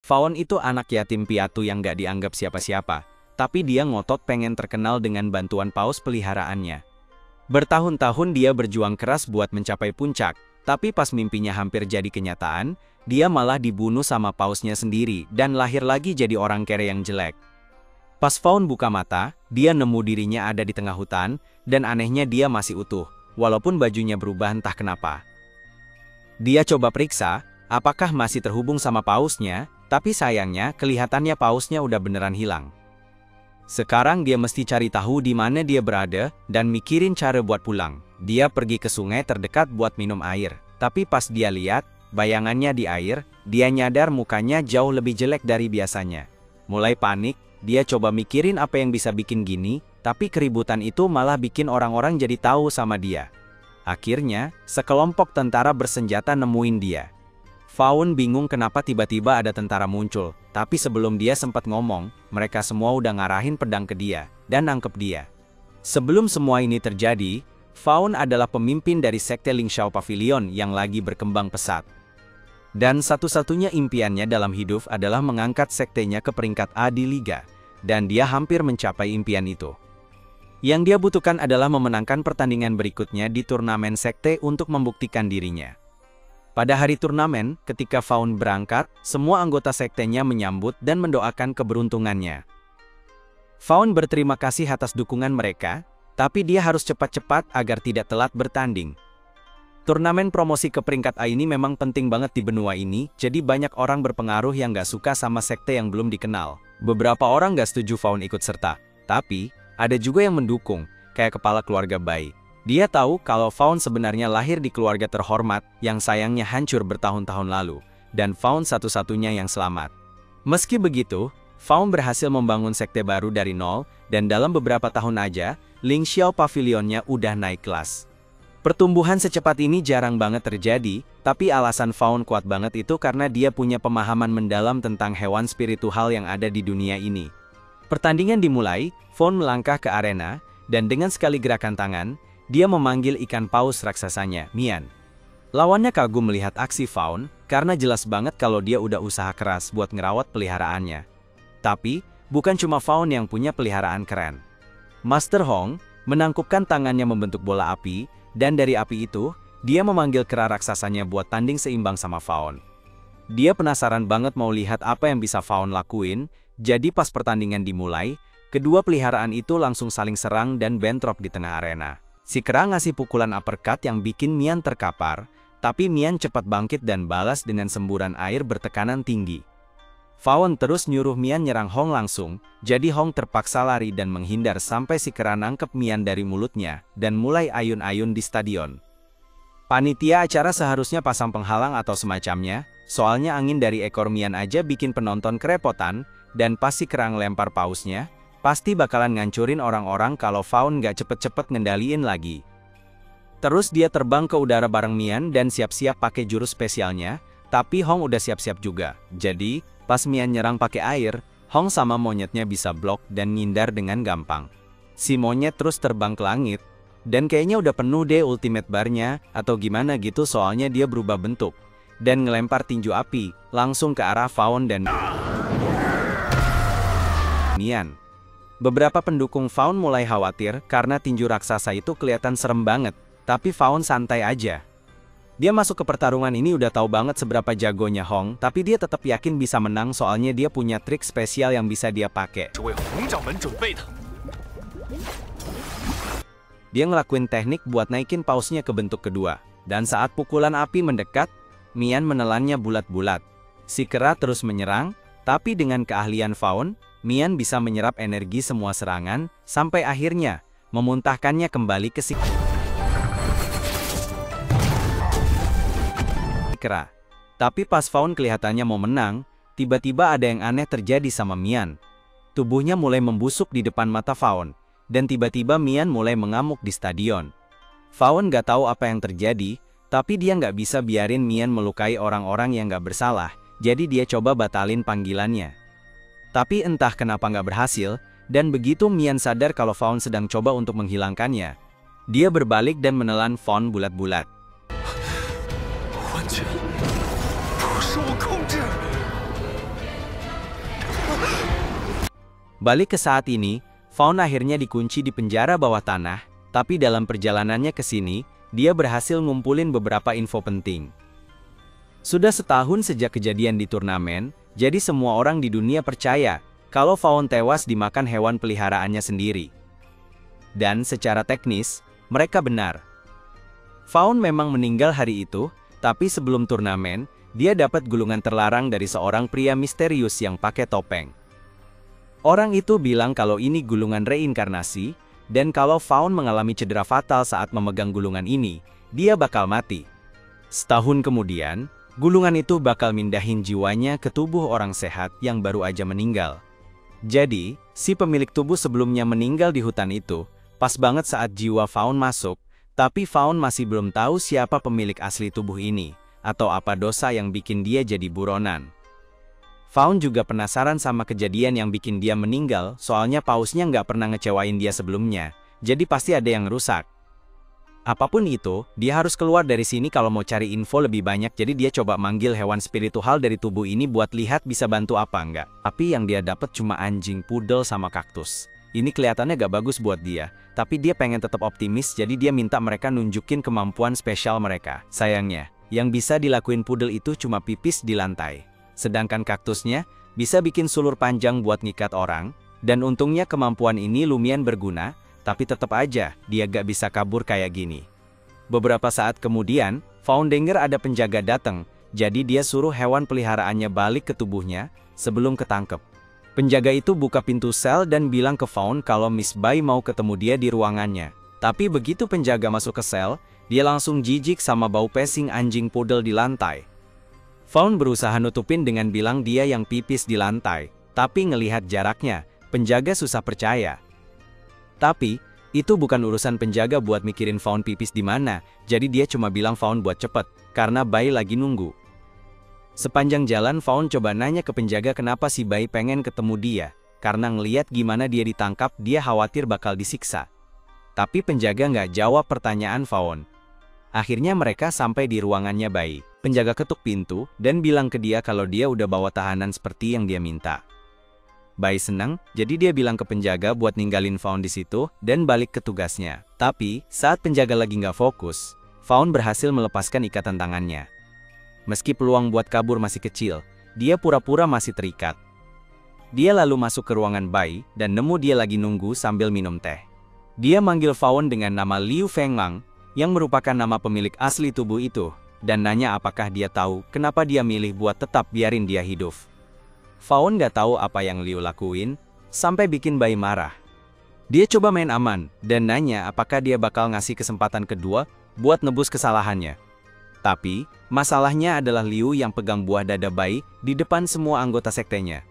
Fawn itu anak yatim piatu yang gak dianggap siapa-siapa, tapi dia ngotot pengen terkenal dengan bantuan paus peliharaannya. Bertahun-tahun dia berjuang keras buat mencapai puncak, tapi pas mimpinya hampir jadi kenyataan, dia malah dibunuh sama pausnya sendiri dan lahir lagi jadi orang kere yang jelek. Pas Fawn buka mata, dia nemu dirinya ada di tengah hutan, dan anehnya dia masih utuh, walaupun bajunya berubah entah kenapa. Dia coba periksa, apakah masih terhubung sama pausnya, tapi sayangnya kelihatannya pausnya udah beneran hilang. Sekarang dia mesti cari tahu di mana dia berada dan mikirin cara buat pulang. Dia pergi ke sungai terdekat buat minum air, tapi pas dia lihat bayangannya di air, dia nyadar mukanya jauh lebih jelek dari biasanya. Mulai panik, dia coba mikirin apa yang bisa bikin gini, tapi keributan itu malah bikin orang-orang jadi tahu sama dia. Akhirnya, sekelompok tentara bersenjata nemuin dia. Fawn bingung kenapa tiba-tiba ada tentara muncul, tapi sebelum dia sempat ngomong, mereka semua udah ngarahin pedang ke dia, dan nangkep dia. Sebelum semua ini terjadi, Fawn adalah pemimpin dari sekte Lingxiao Pavilion yang lagi berkembang pesat. Dan satu-satunya impiannya dalam hidup adalah mengangkat sektenya ke peringkat A di Liga, dan dia hampir mencapai impian itu. Yang dia butuhkan adalah memenangkan pertandingan berikutnya di turnamen sekte untuk membuktikan dirinya. Pada hari turnamen, ketika Fawn berangkat, semua anggota sektenya menyambut dan mendoakan keberuntungannya. Fawn berterima kasih atas dukungan mereka, tapi dia harus cepat-cepat agar tidak telat bertanding. Turnamen promosi ke peringkat A ini memang penting banget di benua ini, jadi banyak orang berpengaruh yang gak suka sama sekte yang belum dikenal. Beberapa orang gak setuju Fawn ikut serta, tapi ada juga yang mendukung, kayak kepala keluarga Bai. Dia tahu kalau Fawn sebenarnya lahir di keluarga terhormat yang sayangnya hancur bertahun-tahun lalu, dan Fawn satu-satunya yang selamat. Meski begitu, Fawn berhasil membangun sekte baru dari nol, dan dalam beberapa tahun aja, Lingxiao Pavilionnya udah naik kelas. Pertumbuhan secepat ini jarang banget terjadi, tapi alasan Fawn kuat banget itu karena dia punya pemahaman mendalam tentang hewan spiritual yang ada di dunia ini. Pertandingan dimulai, Fawn melangkah ke arena, dan dengan sekali gerakan tangan, dia memanggil ikan paus raksasanya, Mian. Lawannya kagum melihat aksi Fawn, karena jelas banget kalau dia udah usaha keras buat ngerawat peliharaannya. Tapi, bukan cuma Fawn yang punya peliharaan keren. Master Hong menangkupkan tangannya membentuk bola api, dan dari api itu, dia memanggil kera raksasanya buat tanding seimbang sama Fawn. Dia penasaran banget mau lihat apa yang bisa Fawn lakuin, jadi pas pertandingan dimulai, kedua peliharaan itu langsung saling serang dan bentrok di tengah arena. Si kera ngasih pukulan uppercut yang bikin Mian terkapar, tapi Mian cepat bangkit dan balas dengan semburan air bertekanan tinggi. Fawn terus nyuruh Mian nyerang Hong langsung, jadi Hong terpaksa lari dan menghindar sampai si kera nangkep Mian dari mulutnya, dan mulai ayun-ayun di stadion. Panitia acara seharusnya pasang penghalang atau semacamnya, soalnya angin dari ekor Mian aja bikin penonton kerepotan, dan pas si kera ngelempar pausnya, pasti bakalan ngancurin orang-orang kalau Fawn gak cepet-cepet ngendaliin lagi. Terus dia terbang ke udara bareng Mian dan siap-siap pakai jurus spesialnya, tapi Hong udah siap-siap juga. Jadi, pas Mian nyerang pakai air, Hong sama monyetnya bisa blok dan ngindar dengan gampang. Si monyet terus terbang ke langit, dan kayaknya udah penuh deh ultimate bar-nya, atau gimana gitu soalnya dia berubah bentuk, dan ngelempar tinju api, langsung ke arah Fawn dan Mian. Beberapa pendukung Fawn mulai khawatir karena tinju raksasa itu kelihatan serem banget, tapi Fawn santai aja. Dia masuk ke pertarungan ini udah tahu banget seberapa jagonya Hong, tapi dia tetap yakin bisa menang soalnya dia punya trik spesial yang bisa dia pakai. Dia ngelakuin teknik buat naikin pausnya ke bentuk kedua, dan saat pukulan api mendekat, Mian menelannya bulat-bulat. Si kera terus menyerang, tapi dengan keahlian Fawn, Mian bisa menyerap energi semua serangan, sampai akhirnya memuntahkannya kembali ke si kera. Tapi pas Fawn kelihatannya mau menang, tiba-tiba ada yang aneh terjadi sama Mian. Tubuhnya mulai membusuk di depan mata Fawn, dan tiba-tiba Mian mulai mengamuk di stadion. Fawn gak tahu apa yang terjadi, tapi dia nggak bisa biarin Mian melukai orang-orang yang gak bersalah, jadi dia coba batalin panggilannya. Tapi entah kenapa nggak berhasil, dan begitu Mian sadar kalau Fawn sedang coba untuk menghilangkannya, dia berbalik dan menelan Fawn bulat-bulat. Balik ke saat ini, Fawn akhirnya dikunci di penjara bawah tanah, tapi dalam perjalanannya ke sini, dia berhasil ngumpulin beberapa info penting. Sudah setahun sejak kejadian di turnamen, jadi semua orang di dunia percaya kalau Fawn tewas dimakan hewan peliharaannya sendiri. Dan secara teknis, mereka benar. Fawn memang meninggal hari itu, tapi sebelum turnamen, dia dapat gulungan terlarang dari seorang pria misterius yang pakai topeng. Orang itu bilang kalau ini gulungan reinkarnasi, dan kalau Fawn mengalami cedera fatal saat memegang gulungan ini, dia bakal mati. Setahun kemudian, gulungan itu bakal mindahin jiwanya ke tubuh orang sehat yang baru aja meninggal. Jadi, si pemilik tubuh sebelumnya meninggal di hutan itu, pas banget saat jiwa Fawn masuk, tapi Fawn masih belum tahu siapa pemilik asli tubuh ini, atau apa dosa yang bikin dia jadi buronan. Fawn juga penasaran sama kejadian yang bikin dia meninggal, soalnya pausnya nggak pernah ngecewain dia sebelumnya, jadi pasti ada yang rusak. Apapun itu, dia harus keluar dari sini kalau mau cari info lebih banyak, jadi dia coba manggil hewan spiritual dari tubuh ini buat lihat bisa bantu apa enggak. Tapi yang dia dapat cuma anjing, pudel, sama kaktus. Ini kelihatannya gak bagus buat dia, tapi dia pengen tetap optimis, jadi dia minta mereka nunjukin kemampuan spesial mereka. Sayangnya, yang bisa dilakuin pudel itu cuma pipis di lantai. Sedangkan kaktusnya bisa bikin sulur panjang buat ngikat orang, dan untungnya kemampuan ini lumayan berguna, tapi tetap aja dia gak bisa kabur kayak gini. Beberapa saat kemudian, Fawn denger ada penjaga datang, jadi dia suruh hewan peliharaannya balik ke tubuhnya sebelum ketangkep. Penjaga itu buka pintu sel dan bilang ke Fawn kalau Miss Bai mau ketemu dia di ruangannya. Tapi begitu penjaga masuk ke sel, dia langsung jijik sama bau pesing anjing pudel di lantai. Fawn berusaha nutupin dengan bilang dia yang pipis di lantai, tapi ngelihat jaraknya, penjaga susah percaya. Tapi, itu bukan urusan penjaga buat mikirin Fawn pipis di mana, jadi dia cuma bilang Fawn buat cepet, karena Bai lagi nunggu. Sepanjang jalan Fawn coba nanya ke penjaga kenapa si Bai pengen ketemu dia, karena ngeliat gimana dia ditangkap dia khawatir bakal disiksa. Tapi penjaga nggak jawab pertanyaan Fawn. Akhirnya mereka sampai di ruangannya Bai. Penjaga ketuk pintu dan bilang ke dia kalau dia udah bawa tahanan seperti yang dia minta. Bai senang, jadi dia bilang ke penjaga buat ninggalin Fawn di situ dan balik ke tugasnya. Tapi, saat penjaga lagi nggak fokus, Fawn berhasil melepaskan ikatan tangannya. Meski peluang buat kabur masih kecil, dia pura-pura masih terikat. Dia lalu masuk ke ruangan Bai dan nemu dia lagi nunggu sambil minum teh. Dia manggil Fawn dengan nama Liu Fenglang, yang merupakan nama pemilik asli tubuh itu, dan nanya apakah dia tahu kenapa dia milih buat tetap biarin dia hidup. Fawn nggak tahu apa yang Liu lakuin, sampai bikin Bai marah. Dia coba main aman, dan nanya apakah dia bakal ngasih kesempatan kedua buat nebus kesalahannya. Tapi, masalahnya adalah Liu yang pegang buah dada Bai di depan semua anggota sektenya.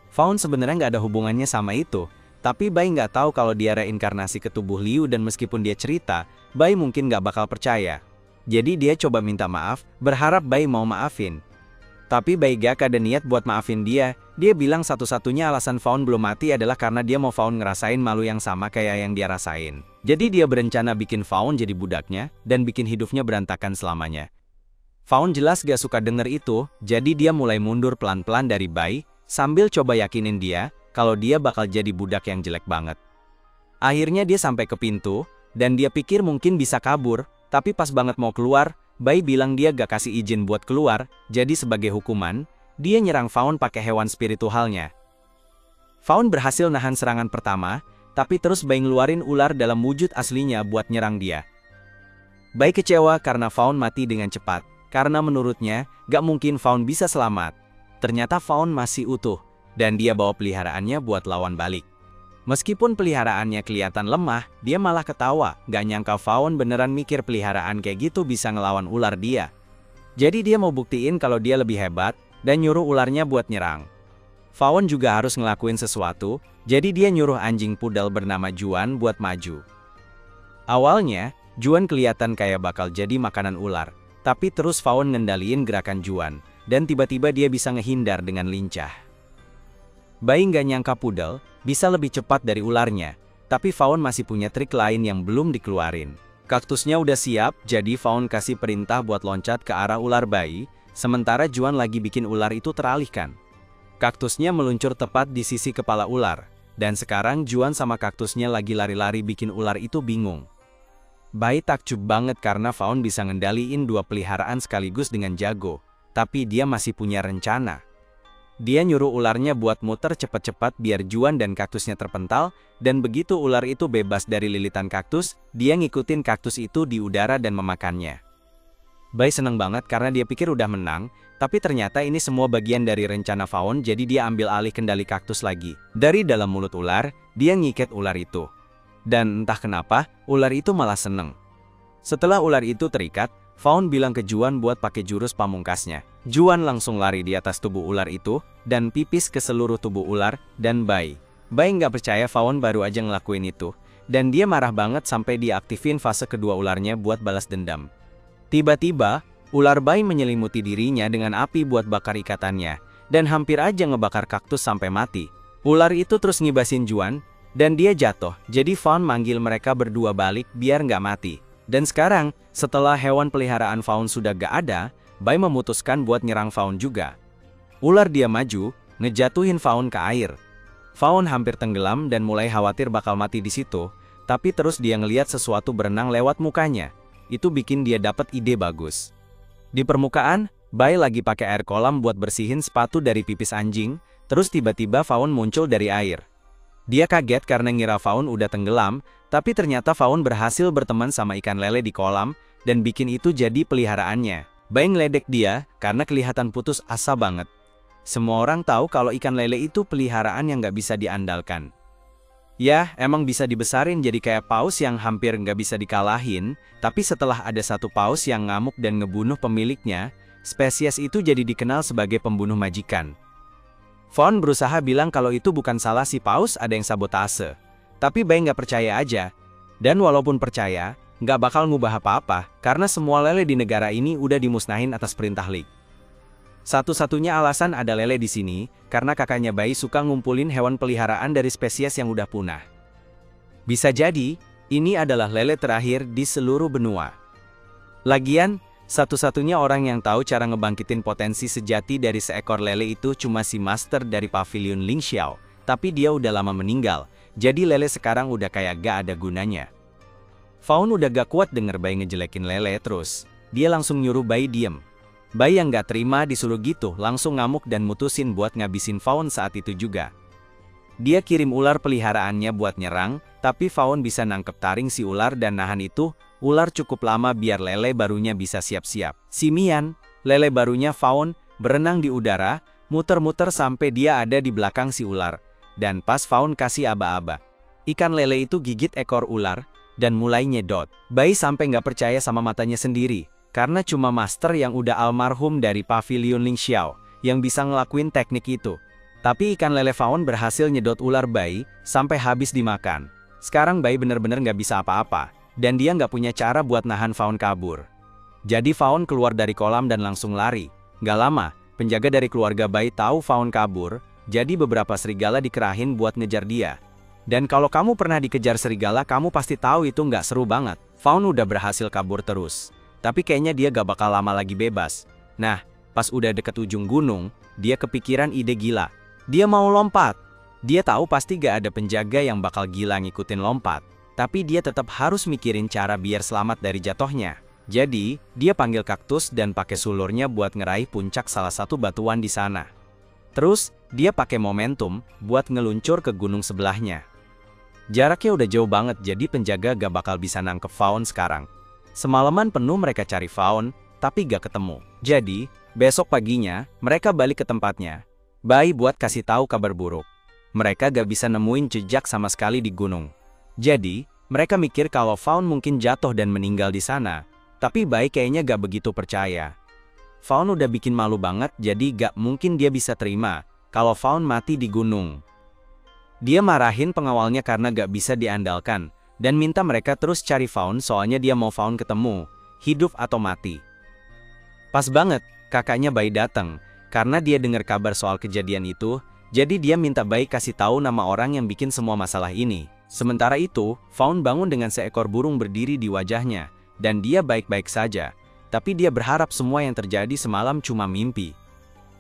Fawn sebenarnya nggak ada hubungannya sama itu, tapi Bai nggak tahu kalau dia reinkarnasi ke tubuh Liu dan meskipun dia cerita, Bai mungkin nggak bakal percaya. Jadi dia coba minta maaf, berharap Bai mau maafin. Tapi Bai gak ada niat buat maafin dia, dia bilang satu-satunya alasan Fawn belum mati adalah karena dia mau Fawn ngerasain malu yang sama kayak yang dia rasain. Jadi dia berencana bikin Fawn jadi budaknya, dan bikin hidupnya berantakan selamanya. Fawn jelas gak suka denger itu, jadi dia mulai mundur pelan-pelan dari Bai, sambil coba yakinin dia, kalau dia bakal jadi budak yang jelek banget. Akhirnya dia sampai ke pintu, dan dia pikir mungkin bisa kabur, tapi pas banget mau keluar, Bai bilang dia gak kasih izin buat keluar, jadi sebagai hukuman, dia nyerang Fawn pakai hewan spiritualnya. Fawn berhasil nahan serangan pertama, tapi terus Bai ngeluarin ular dalam wujud aslinya buat nyerang dia. Bai kecewa karena Fawn mati dengan cepat, karena menurutnya, gak mungkin Fawn bisa selamat. Ternyata Fawn masih utuh, dan dia bawa peliharaannya buat lawan balik. Meskipun peliharaannya kelihatan lemah, dia malah ketawa, gak nyangka Fawn beneran mikir peliharaan kayak gitu bisa ngelawan ular dia. Jadi dia mau buktiin kalau dia lebih hebat, dan nyuruh ularnya buat nyerang. Fawn juga harus ngelakuin sesuatu, jadi dia nyuruh anjing pudel bernama Juan buat maju. Awalnya, Juan kelihatan kayak bakal jadi makanan ular, tapi terus Fawn ngendaliin gerakan Juan, dan tiba-tiba dia bisa ngehindar dengan lincah. Bai nggak nyangka pudel bisa lebih cepat dari ularnya, tapi Fawn masih punya trik lain yang belum dikeluarin. Kaktusnya udah siap, jadi Fawn kasih perintah buat loncat ke arah ular Bai, sementara Juan lagi bikin ular itu teralihkan. Kaktusnya meluncur tepat di sisi kepala ular, Dan sekarang Juan sama kaktusnya lagi lari-lari bikin ular itu bingung. Bai takjub banget karena Fawn bisa ngendaliin dua peliharaan sekaligus dengan jago. Tapi dia masih punya rencana. Dia nyuruh ularnya buat muter cepat-cepat biar Juan dan kaktusnya terpental, dan begitu ular itu bebas dari lilitan kaktus, dia ngikutin kaktus itu di udara dan memakannya. Bai seneng banget karena dia pikir udah menang, tapi ternyata ini semua bagian dari rencana Fawn, jadi dia ambil alih kendali kaktus lagi. Dari dalam mulut ular, dia ngiket ular itu. Dan entah kenapa, ular itu malah seneng. Setelah ular itu terikat, Fawn bilang ke Juan buat pakai jurus pamungkasnya. Juan langsung lari di atas tubuh ular itu, dan pipis ke seluruh tubuh ular, dan Bai nggak percaya Fawn baru aja ngelakuin itu, dan dia marah banget sampai dia aktifin fase kedua ularnya buat balas dendam. Tiba-tiba, ular Bai menyelimuti dirinya dengan api buat bakar ikatannya, dan hampir aja ngebakar kaktus sampai mati. Ular itu terus ngibasin Juan, dan dia jatuh, jadi Fawn manggil mereka berdua balik biar nggak mati. Dan sekarang, setelah hewan peliharaan Fawn sudah gak ada, Bai memutuskan buat nyerang Fawn juga. Ular dia maju, ngejatuhin Fawn ke air. Fawn hampir tenggelam dan mulai khawatir bakal mati di situ, tapi terus dia ngeliat sesuatu berenang lewat mukanya. Itu bikin dia dapat ide bagus. Di permukaan, Bai lagi pakai air kolam buat bersihin sepatu dari pipis anjing, terus tiba-tiba Fawn muncul dari air. Dia kaget karena ngira Fawn udah tenggelam, tapi ternyata Fawn berhasil berteman sama ikan lele di kolam, dan bikin itu jadi peliharaannya. Bai ngeledek dia, karena kelihatan putus asa banget. Semua orang tahu kalau ikan lele itu peliharaan yang nggak bisa diandalkan. Ya, emang bisa dibesarin jadi kayak paus yang hampir nggak bisa dikalahin, tapi setelah ada satu paus yang ngamuk dan ngebunuh pemiliknya, spesies itu jadi dikenal sebagai pembunuh majikan. Fawn berusaha bilang kalau itu bukan salah si paus, ada yang sabotase. Tapi Bai nggak percaya aja. Dan walaupun percaya, nggak bakal ngubah apa-apa, karena semua lele di negara ini udah dimusnahin atas perintah League. Satu-satunya alasan ada lele di sini, karena kakaknya Bai suka ngumpulin hewan peliharaan dari spesies yang udah punah. Bisa jadi, ini adalah lele terakhir di seluruh benua. Lagian, satu-satunya orang yang tahu cara ngebangkitin potensi sejati dari seekor lele itu cuma si master dari pavilion Ling Xiao, tapi dia udah lama meninggal, jadi lele sekarang udah kayak gak ada gunanya. Fawn udah gak kuat denger Bai ngejelekin lele terus, dia langsung nyuruh Bai diem. Bai yang gak terima disuruh gitu langsung ngamuk dan mutusin buat ngabisin Fawn saat itu juga. Dia kirim ular peliharaannya buat nyerang, tapi Fawn bisa nangkep taring si ular dan nahan itu, ular cukup lama biar lele barunya bisa siap-siap. Si Mian, lele barunya Fawn, berenang di udara, muter-muter sampai dia ada di belakang si ular. Dan pas Fawn kasih aba-aba, ikan lele itu gigit ekor ular, dan mulai nyedot. Bai sampai nggak percaya sama matanya sendiri. Karena cuma master yang udah almarhum dari pavilion Ling Xiao yang bisa ngelakuin teknik itu. Tapi ikan lele Fawn berhasil nyedot ular Bai sampai habis dimakan. Sekarang Bai bener-bener nggak bisa apa-apa, dan dia nggak punya cara buat nahan Fawn kabur. Jadi Fawn keluar dari kolam dan langsung lari. Gak lama, penjaga dari keluarga Bai tahu Fawn kabur, jadi beberapa serigala dikerahin buat ngejar dia. Dan kalau kamu pernah dikejar serigala, kamu pasti tahu itu nggak seru banget. Fawn udah berhasil kabur terus. Tapi kayaknya dia gak bakal lama lagi bebas. Nah, pas udah deket ujung gunung, dia kepikiran ide gila. Dia mau lompat. Dia tahu pasti gak ada penjaga yang bakal gila ngikutin lompat. Tapi dia tetap harus mikirin cara biar selamat dari jatuhnya. Jadi, dia panggil kaktus dan pakai sulurnya buat ngeraih puncak salah satu batuan di sana. Terus, dia pakai momentum buat ngeluncur ke gunung sebelahnya. Jaraknya udah jauh banget, jadi penjaga gak bakal bisa nangkep Fawn sekarang. Semalaman penuh mereka cari Fawn, tapi gak ketemu. Jadi, besok paginya, mereka balik ke tempatnya. Bai buat kasih tahu kabar buruk. Mereka gak bisa nemuin jejak sama sekali di gunung. Jadi, mereka mikir kalau Fawn mungkin jatuh dan meninggal di sana. Tapi Bai kayaknya gak begitu percaya. Fawn udah bikin malu banget, jadi gak mungkin dia bisa terima kalau Fawn mati di gunung. Dia marahin pengawalnya karena gak bisa diandalkan. Dan minta mereka terus cari Fawn soalnya dia mau Fawn ketemu, hidup atau mati. Pas banget, kakaknya Bai datang, karena dia dengar kabar soal kejadian itu, jadi dia minta Bai kasih tahu nama orang yang bikin semua masalah ini. Sementara itu, Fawn bangun dengan seekor burung berdiri di wajahnya, dan dia baik-baik saja, tapi dia berharap semua yang terjadi semalam cuma mimpi.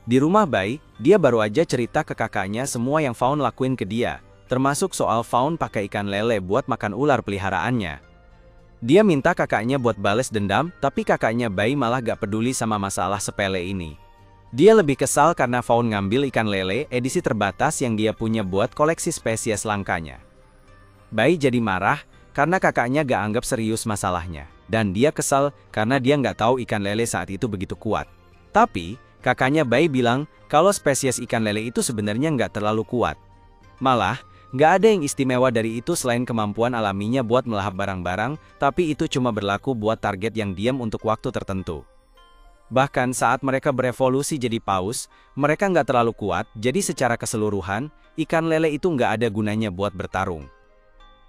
Di rumah Bai, dia baru aja cerita ke kakaknya semua yang Fawn lakuin ke dia. termasuk soal Fawn pakai ikan lele buat makan ular peliharaannya. Dia minta kakaknya buat bales dendam, tapi kakaknya Bai malah gak peduli sama masalah sepele ini. Dia lebih kesal karena Fawn ngambil ikan lele edisi terbatas yang dia punya buat koleksi spesies langkanya. Bai jadi marah karena kakaknya gak anggap serius masalahnya. Dan dia kesal karena dia nggak tahu ikan lele saat itu begitu kuat. Tapi, kakaknya Bai bilang kalau spesies ikan lele itu sebenarnya nggak terlalu kuat. Malah, nggak ada yang istimewa dari itu selain kemampuan alaminya buat melahap barang-barang, tapi itu cuma berlaku buat target yang diam untuk waktu tertentu. Bahkan saat mereka berevolusi jadi paus, mereka nggak terlalu kuat, jadi secara keseluruhan, ikan lele itu nggak ada gunanya buat bertarung.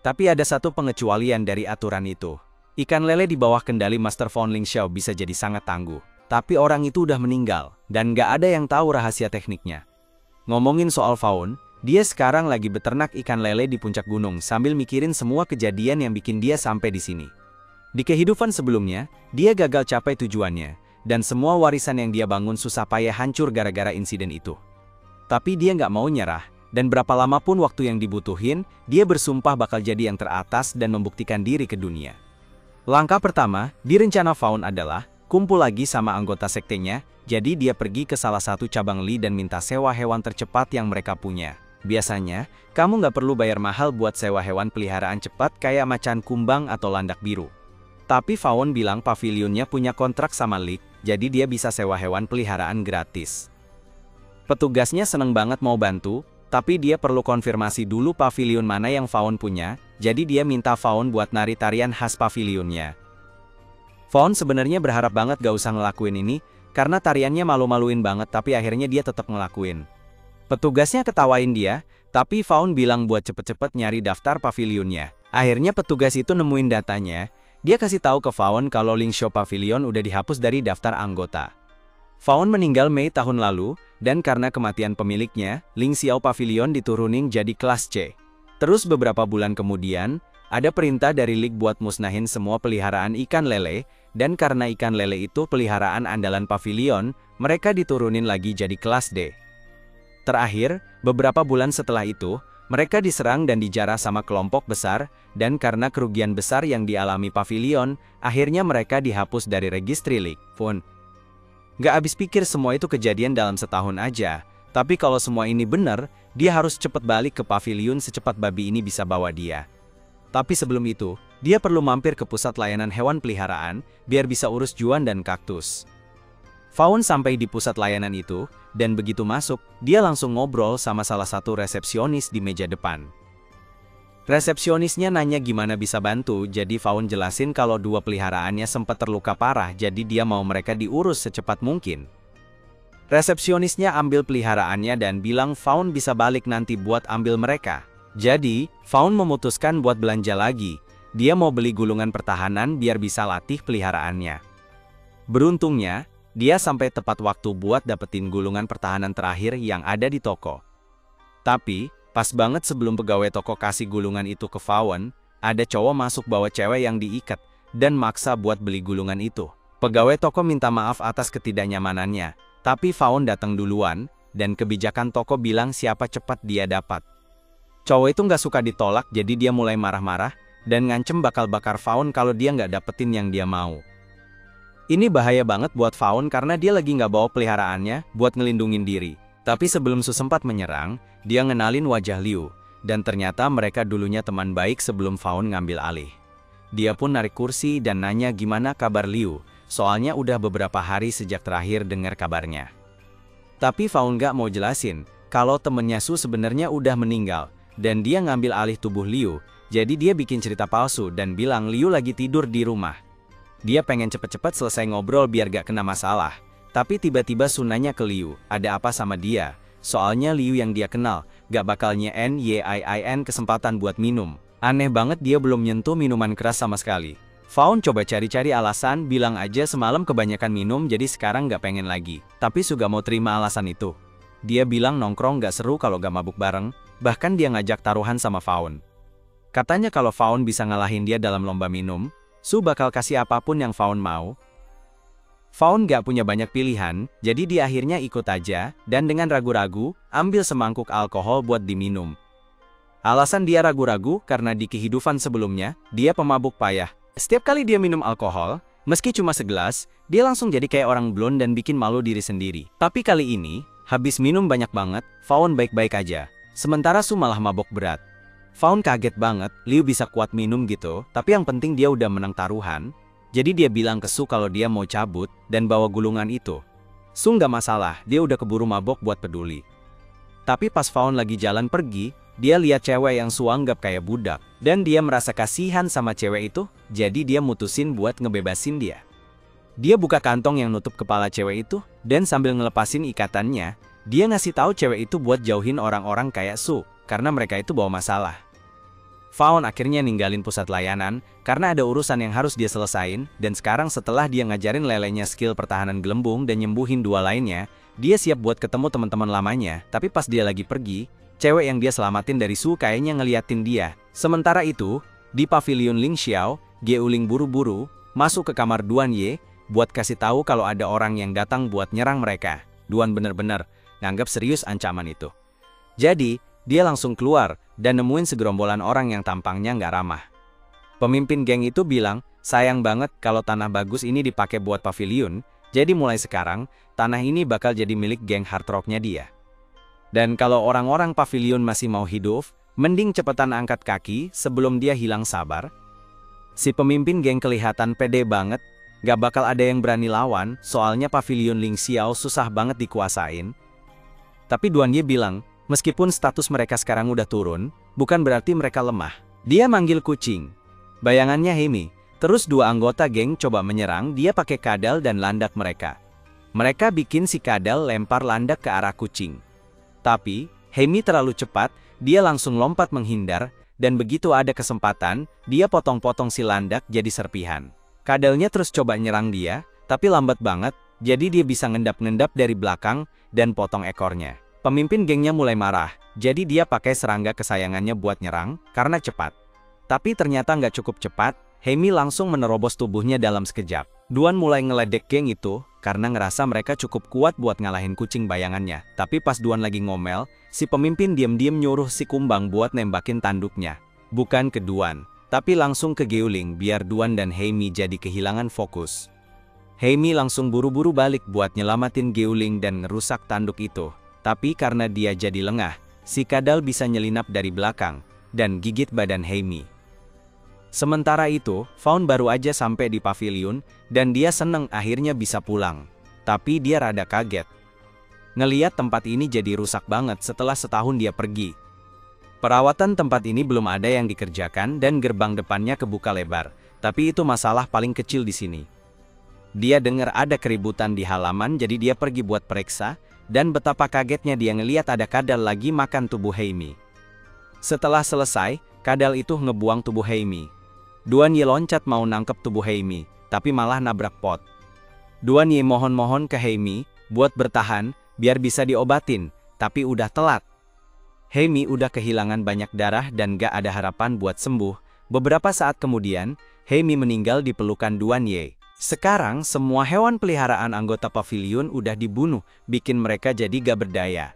Tapi ada satu pengecualian dari aturan itu. Ikan lele di bawah kendali Master Fawn Ling Xiao bisa jadi sangat tangguh. Tapi orang itu udah meninggal, dan nggak ada yang tahu rahasia tekniknya. Ngomongin soal Fawn, dia sekarang lagi beternak ikan lele di puncak gunung sambil mikirin semua kejadian yang bikin dia sampai di sini. Di kehidupan sebelumnya, dia gagal capai tujuannya, dan semua warisan yang dia bangun susah payah hancur gara-gara insiden itu. Tapi dia nggak mau nyerah, dan berapa lama pun waktu yang dibutuhin, dia bersumpah bakal jadi yang teratas dan membuktikan diri ke dunia. Langkah pertama, di rencana Fawn adalah, kumpul lagi sama anggota sektenya, jadi dia pergi ke salah satu cabang Li dan minta sewa hewan tercepat yang mereka punya. Biasanya, kamu nggak perlu bayar mahal buat sewa hewan peliharaan cepat kayak macan kumbang atau landak biru. Tapi Fawn bilang pavilionnya punya kontrak sama Li, jadi dia bisa sewa hewan peliharaan gratis. Petugasnya seneng banget mau bantu, tapi dia perlu konfirmasi dulu pavilion mana yang Fawn punya, jadi dia minta Fawn buat nari tarian khas pavilionnya. Fawn sebenarnya berharap banget gak usah ngelakuin ini, karena tariannya malu-maluin banget tapi akhirnya dia tetap ngelakuin. Petugasnya ketawain dia, tapi Fawn bilang buat cepet-cepet nyari daftar pavilionnya. Akhirnya petugas itu nemuin datanya. Dia kasih tahu ke Fawn kalau Ling Xiao Pavilion udah dihapus dari daftar anggota. Fawn meninggal Mei tahun lalu, dan karena kematian pemiliknya, Ling Xiao Pavilion diturunin jadi kelas C. Terus beberapa bulan kemudian, ada perintah dari Lik buat musnahin semua peliharaan ikan lele, dan karena ikan lele itu peliharaan andalan pavilion, mereka diturunin lagi jadi kelas D. Terakhir, beberapa bulan setelah itu, mereka diserang dan dijarah sama kelompok besar, dan karena kerugian besar yang dialami pavilion, akhirnya mereka dihapus dari registri Lik. Pun gak habis pikir semua itu kejadian dalam setahun aja, tapi kalau semua ini benar, dia harus cepat balik ke pavilion secepat babi ini bisa bawa dia. Tapi sebelum itu, dia perlu mampir ke pusat layanan hewan peliharaan, biar bisa urus Juan dan kaktus. Fawn sampai di pusat layanan itu, dan begitu masuk, dia langsung ngobrol sama salah satu resepsionis di meja depan. Resepsionisnya nanya gimana bisa bantu, jadi Fawn jelasin kalau dua peliharaannya sempat terluka parah, jadi dia mau mereka diurus secepat mungkin. Resepsionisnya ambil peliharaannya dan bilang Fawn bisa balik nanti buat ambil mereka. Jadi, Fawn memutuskan buat belanja lagi. Dia mau beli gulungan pertahanan biar bisa latih peliharaannya. Beruntungnya, dia sampai tepat waktu buat dapetin gulungan pertahanan terakhir yang ada di toko. Tapi, pas banget sebelum pegawai toko kasih gulungan itu ke Fawn, ada cowok masuk bawa cewek yang diikat, dan maksa buat beli gulungan itu. Pegawai toko minta maaf atas ketidaknyamanannya, tapi Fawn datang duluan, dan kebijakan toko bilang siapa cepat dia dapat. Cowok itu nggak suka ditolak, jadi dia mulai marah-marah, dan ngancem bakal bakar Fawn kalau dia nggak dapetin yang dia mau. Ini bahaya banget buat Fawn karena dia lagi nggak bawa peliharaannya buat ngelindungin diri. Tapi sebelum Su sempat menyerang, dia ngenalin wajah Liu, dan ternyata mereka dulunya teman baik sebelum Fawn ngambil alih. Dia pun narik kursi dan nanya gimana kabar Liu, soalnya udah beberapa hari sejak terakhir dengar kabarnya. Tapi Fawn nggak mau jelasin kalau temennya Su sebenarnya udah meninggal, dan dia ngambil alih tubuh Liu, jadi dia bikin cerita palsu dan bilang Liu lagi tidur di rumah. Dia pengen cepet-cepet selesai ngobrol biar gak kena masalah. Tapi tiba-tiba Su nanya ke Liu, ada apa sama dia? Soalnya Liu yang dia kenal, gak bakal nyin kesempatan buat minum. Aneh banget dia belum nyentuh minuman keras sama sekali. Fawn coba cari-cari alasan, bilang aja semalam kebanyakan minum jadi sekarang gak pengen lagi. Tapi Su gak mau terima alasan itu. Dia bilang nongkrong gak seru kalau gak mabuk bareng, bahkan dia ngajak taruhan sama Fawn. Katanya kalau Fawn bisa ngalahin dia dalam lomba minum, Su bakal kasih apapun yang Fawn mau. Fawn gak punya banyak pilihan, jadi dia akhirnya ikut aja, dan dengan ragu-ragu, ambil semangkuk alkohol buat diminum. Alasan dia ragu-ragu karena di kehidupan sebelumnya, dia pemabuk payah. Setiap kali dia minum alkohol, meski cuma segelas, dia langsung jadi kayak orang blond dan bikin malu diri sendiri. Tapi kali ini, habis minum banyak banget, Fawn baik-baik aja. Sementara Su malah mabok berat. Fawn kaget banget, Liu bisa kuat minum gitu, tapi yang penting dia udah menang taruhan. Jadi dia bilang ke Su kalau dia mau cabut dan bawa gulungan itu. Su nggak masalah, dia udah keburu mabok buat peduli. Tapi pas Fawn lagi jalan pergi, dia lihat cewek yang Su anggap kayak budak. Dan dia merasa kasihan sama cewek itu, jadi dia mutusin buat ngebebasin dia. Dia buka kantong yang nutup kepala cewek itu, dan sambil ngelepasin ikatannya, dia ngasih tahu cewek itu buat jauhin orang-orang kayak Su, karena mereka itu bawa masalah. Fawn akhirnya ninggalin pusat layanan, karena ada urusan yang harus dia selesain, dan sekarang setelah dia ngajarin lelenya skill pertahanan gelembung dan nyembuhin dua lainnya, dia siap buat ketemu teman-teman lamanya. Tapi pas dia lagi pergi, cewek yang dia selamatin dari Su kayaknya ngeliatin dia. Sementara itu, di pavilion Ling Xiao, Geuling buru-buru masuk ke kamar Duan Ye, buat kasih tahu kalau ada orang yang datang buat nyerang mereka. Duan bener-bener nganggap serius ancaman itu. Jadi, dia langsung keluar dan nemuin segerombolan orang yang tampangnya nggak ramah. Pemimpin geng itu bilang, sayang banget kalau tanah bagus ini dipakai buat pavilion, jadi mulai sekarang, tanah ini bakal jadi milik geng hard rocknya dia. Dan kalau orang-orang pavilion masih mau hidup, mending cepetan angkat kaki sebelum dia hilang sabar. Si pemimpin geng kelihatan pede banget, gak bakal ada yang berani lawan, soalnya pavilion Ling Xiao susah banget dikuasain. Tapi Duan Ye bilang, meskipun status mereka sekarang udah turun, bukan berarti mereka lemah. Dia manggil kucing. Bayangannya Hemi. Terus dua anggota geng coba menyerang dia pakai kadal dan landak mereka. Mereka bikin si kadal lempar landak ke arah kucing. Tapi, Hemi terlalu cepat, dia langsung lompat menghindar, dan begitu ada kesempatan, dia potong-potong si landak jadi serpihan. Kadalnya terus coba nyerang dia, tapi lambat banget, jadi dia bisa ngendap-ngendap dari belakang, dan potong ekornya. Pemimpin gengnya mulai marah, jadi dia pakai serangga kesayangannya buat nyerang, karena cepat. Tapi ternyata nggak cukup cepat, Hemi langsung menerobos tubuhnya dalam sekejap. Duan mulai ngeledek geng itu, karena ngerasa mereka cukup kuat buat ngalahin kucing bayangannya. Tapi pas Duan lagi ngomel, si pemimpin diam-diam nyuruh si kumbang buat nembakin tanduknya. Bukan ke Duan, tapi langsung ke Geuling biar Duan dan Hemi jadi kehilangan fokus. Hemi langsung buru-buru balik buat nyelamatin Geuling dan ngerusak tanduk itu. Tapi karena dia jadi lengah, si kadal bisa nyelinap dari belakang dan gigit badan Hemi. Sementara itu, Fawn baru aja sampai di pavilion dan dia seneng akhirnya bisa pulang. Tapi dia rada kaget. Ngeliat tempat ini jadi rusak banget setelah setahun dia pergi. Perawatan tempat ini belum ada yang dikerjakan dan gerbang depannya kebuka lebar. Tapi itu masalah paling kecil di sini. Dia dengar ada keributan di halaman jadi dia pergi buat periksa. Dan betapa kagetnya dia ngeliat ada kadal lagi makan tubuh Hemi. Setelah selesai, kadal itu ngebuang tubuh Hemi. Duan Ye loncat mau nangkep tubuh Hemi, tapi malah nabrak pot. Duan Ye mohon-mohon ke Hemi, buat bertahan, biar bisa diobatin, tapi udah telat. Hemi udah kehilangan banyak darah dan gak ada harapan buat sembuh. Beberapa saat kemudian, Hemi meninggal di pelukan Duan Ye. Sekarang, semua hewan peliharaan anggota pavilion udah dibunuh, bikin mereka jadi gak berdaya.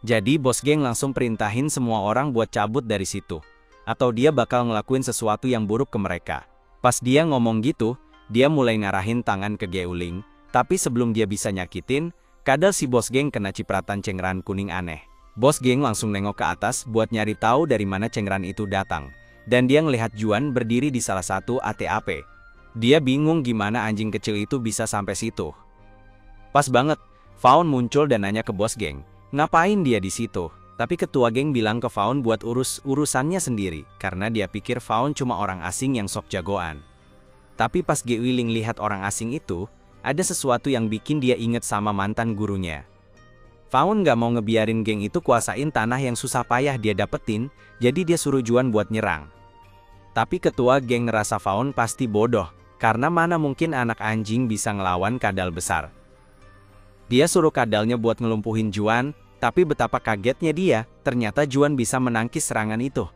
Jadi bos geng langsung perintahin semua orang buat cabut dari situ. Atau dia bakal ngelakuin sesuatu yang buruk ke mereka. Pas dia ngomong gitu, dia mulai ngarahin tangan ke Geuling. Tapi sebelum dia bisa nyakitin, kadal si bos geng kena cipratan cengran kuning aneh. Bos geng langsung nengok ke atas buat nyari tahu dari mana cengran itu datang. Dan dia ngelihat Juan berdiri di salah satu ATAP. Dia bingung gimana anjing kecil itu bisa sampai situ. Pas banget, Fawn muncul dan nanya ke bos geng, ngapain dia di situ? Tapi ketua geng bilang ke Fawn buat urusannya sendiri, karena dia pikir Fawn cuma orang asing yang sok jagoan. Tapi pas Geuling lihat orang asing itu, ada sesuatu yang bikin dia inget sama mantan gurunya. Fawn gak mau ngebiarin geng itu kuasain tanah yang susah payah dia dapetin, jadi dia suruh Juan buat nyerang. Tapi ketua geng ngerasa Fawn pasti bodoh, karena mana mungkin anak anjing bisa ngelawan kadal besar. Dia suruh kadalnya buat ngelumpuhin Juan, tapi betapa kagetnya dia, ternyata Juan bisa menangkis serangan itu.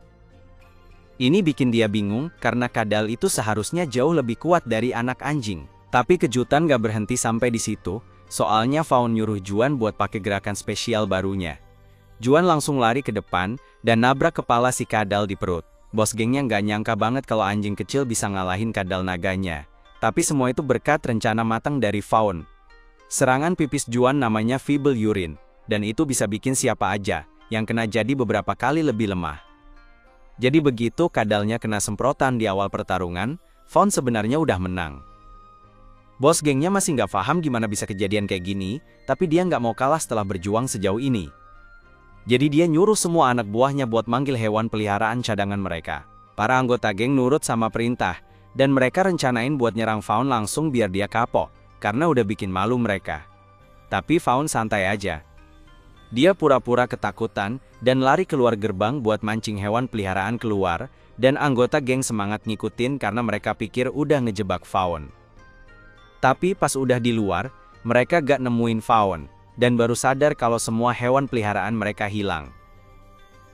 Ini bikin dia bingung, karena kadal itu seharusnya jauh lebih kuat dari anak anjing. Tapi kejutan gak berhenti sampai di situ, soalnya Fawn nyuruh Juan buat pakai gerakan spesial barunya. Juan langsung lari ke depan dan nabrak kepala si kadal di perut. Bos gengnya nggak nyangka banget kalau anjing kecil bisa ngalahin kadal naganya. Tapi semua itu berkat rencana matang dari Fawn. Serangan pipis Juan namanya feeble urine, dan itu bisa bikin siapa aja yang kena jadi beberapa kali lebih lemah. Jadi begitu kadalnya kena semprotan di awal pertarungan, Fawn sebenarnya udah menang. Bos gengnya masih nggak paham gimana bisa kejadian kayak gini, tapi dia nggak mau kalah setelah berjuang sejauh ini. Jadi dia nyuruh semua anak buahnya buat manggil hewan peliharaan cadangan mereka. Para anggota geng nurut sama perintah, dan mereka rencanain buat nyerang Fawn langsung biar dia kapok, karena udah bikin malu mereka. Tapi Fawn santai aja. Dia pura-pura ketakutan, dan lari keluar gerbang buat mancing hewan peliharaan keluar, dan anggota geng semangat ngikutin karena mereka pikir udah ngejebak Fawn. Tapi pas udah di luar, mereka gak nemuin Fawn, dan baru sadar kalau semua hewan peliharaan mereka hilang.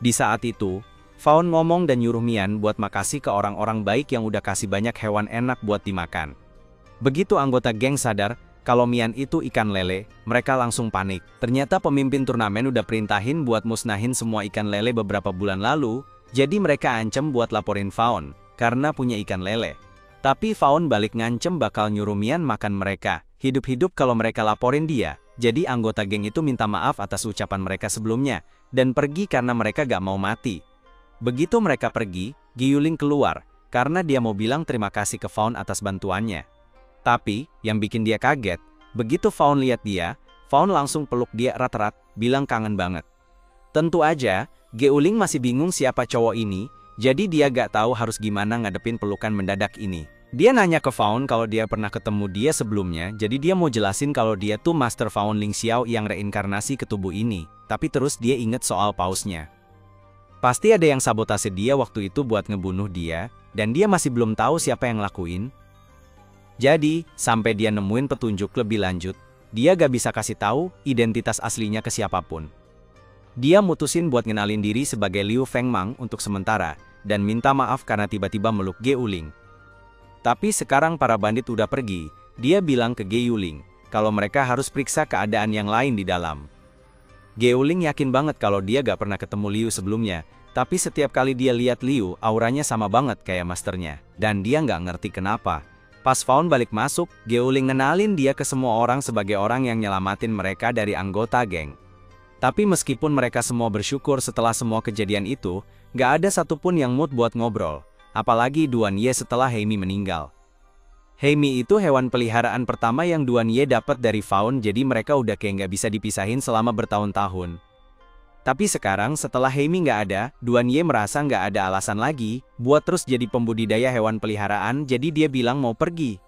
Di saat itu, Fawn ngomong dan nyuruh Mian buat makasih ke orang-orang baik yang udah kasih banyak hewan enak buat dimakan. Begitu anggota geng sadar kalau Mian itu ikan lele, mereka langsung panik. Ternyata pemimpin turnamen udah perintahin buat musnahin semua ikan lele beberapa bulan lalu, jadi mereka ancam buat laporin Fawn, karena punya ikan lele. Tapi Fawn balik ngancem bakal nyuruh Mian makan mereka, hidup-hidup kalau mereka laporin dia. Jadi anggota geng itu minta maaf atas ucapan mereka sebelumnya, dan pergi karena mereka gak mau mati. Begitu mereka pergi, Gyuling keluar, karena dia mau bilang terima kasih ke Fawn atas bantuannya. Tapi, yang bikin dia kaget, begitu Fawn lihat dia, Fawn langsung peluk dia erat-erat, bilang kangen banget. Tentu aja, Gyuling masih bingung siapa cowok ini, jadi dia gak tahu harus gimana ngadepin pelukan mendadak ini. Dia nanya ke Fawn kalau dia pernah ketemu dia sebelumnya, jadi dia mau jelasin kalau dia tuh Master Fawn Ling Xiao yang reinkarnasi ke tubuh ini, tapi terus dia inget soal pausnya. Pasti ada yang sabotase dia waktu itu buat ngebunuh dia, dan dia masih belum tahu siapa yang lakuin. Jadi, sampai dia nemuin petunjuk lebih lanjut, dia gak bisa kasih tahu identitas aslinya ke siapapun. Dia mutusin buat ngenalin diri sebagai Liu Fengmang untuk sementara, dan minta maaf karena tiba-tiba meluk Gyuling. Tapi sekarang para bandit udah pergi, dia bilang ke Gyuling kalau mereka harus periksa keadaan yang lain di dalam. Gyuling yakin banget kalau dia gak pernah ketemu Liu sebelumnya, tapi setiap kali dia lihat Liu, auranya sama banget kayak masternya, dan dia gak ngerti kenapa. Pas Fawn balik masuk, Gyuling ngenalin dia ke semua orang sebagai orang yang nyelamatin mereka dari anggota geng. Tapi meskipun mereka semua bersyukur setelah semua kejadian itu, gak ada satupun yang mood buat ngobrol. Apalagi Duan Ye setelah Heimi meninggal. Heimi itu hewan peliharaan pertama yang Duan Ye dapat dari Fawn, jadi mereka udah kayak nggak bisa dipisahin selama bertahun-tahun. Tapi sekarang setelah Heimi nggak ada, Duan Ye merasa nggak ada alasan lagi buat terus jadi pembudidaya hewan peliharaan, jadi dia bilang mau pergi.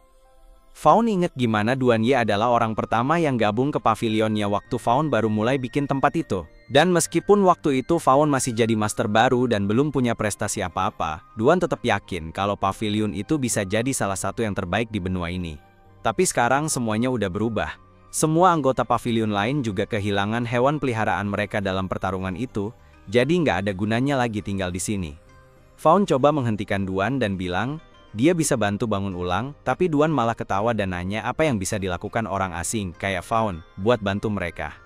Fawn inget gimana Duan Ye adalah orang pertama yang gabung ke pavilionnya waktu Fawn baru mulai bikin tempat itu. Dan meskipun waktu itu Fawn masih jadi master baru dan belum punya prestasi apa-apa, Duan tetap yakin kalau pavilion itu bisa jadi salah satu yang terbaik di benua ini. Tapi sekarang semuanya udah berubah. Semua anggota pavilion lain juga kehilangan hewan peliharaan mereka dalam pertarungan itu, jadi nggak ada gunanya lagi tinggal di sini. Fawn coba menghentikan Duan dan bilang, dia bisa bantu bangun ulang, tapi Duan malah ketawa dan nanya apa yang bisa dilakukan orang asing, kayak Fawn, buat bantu mereka.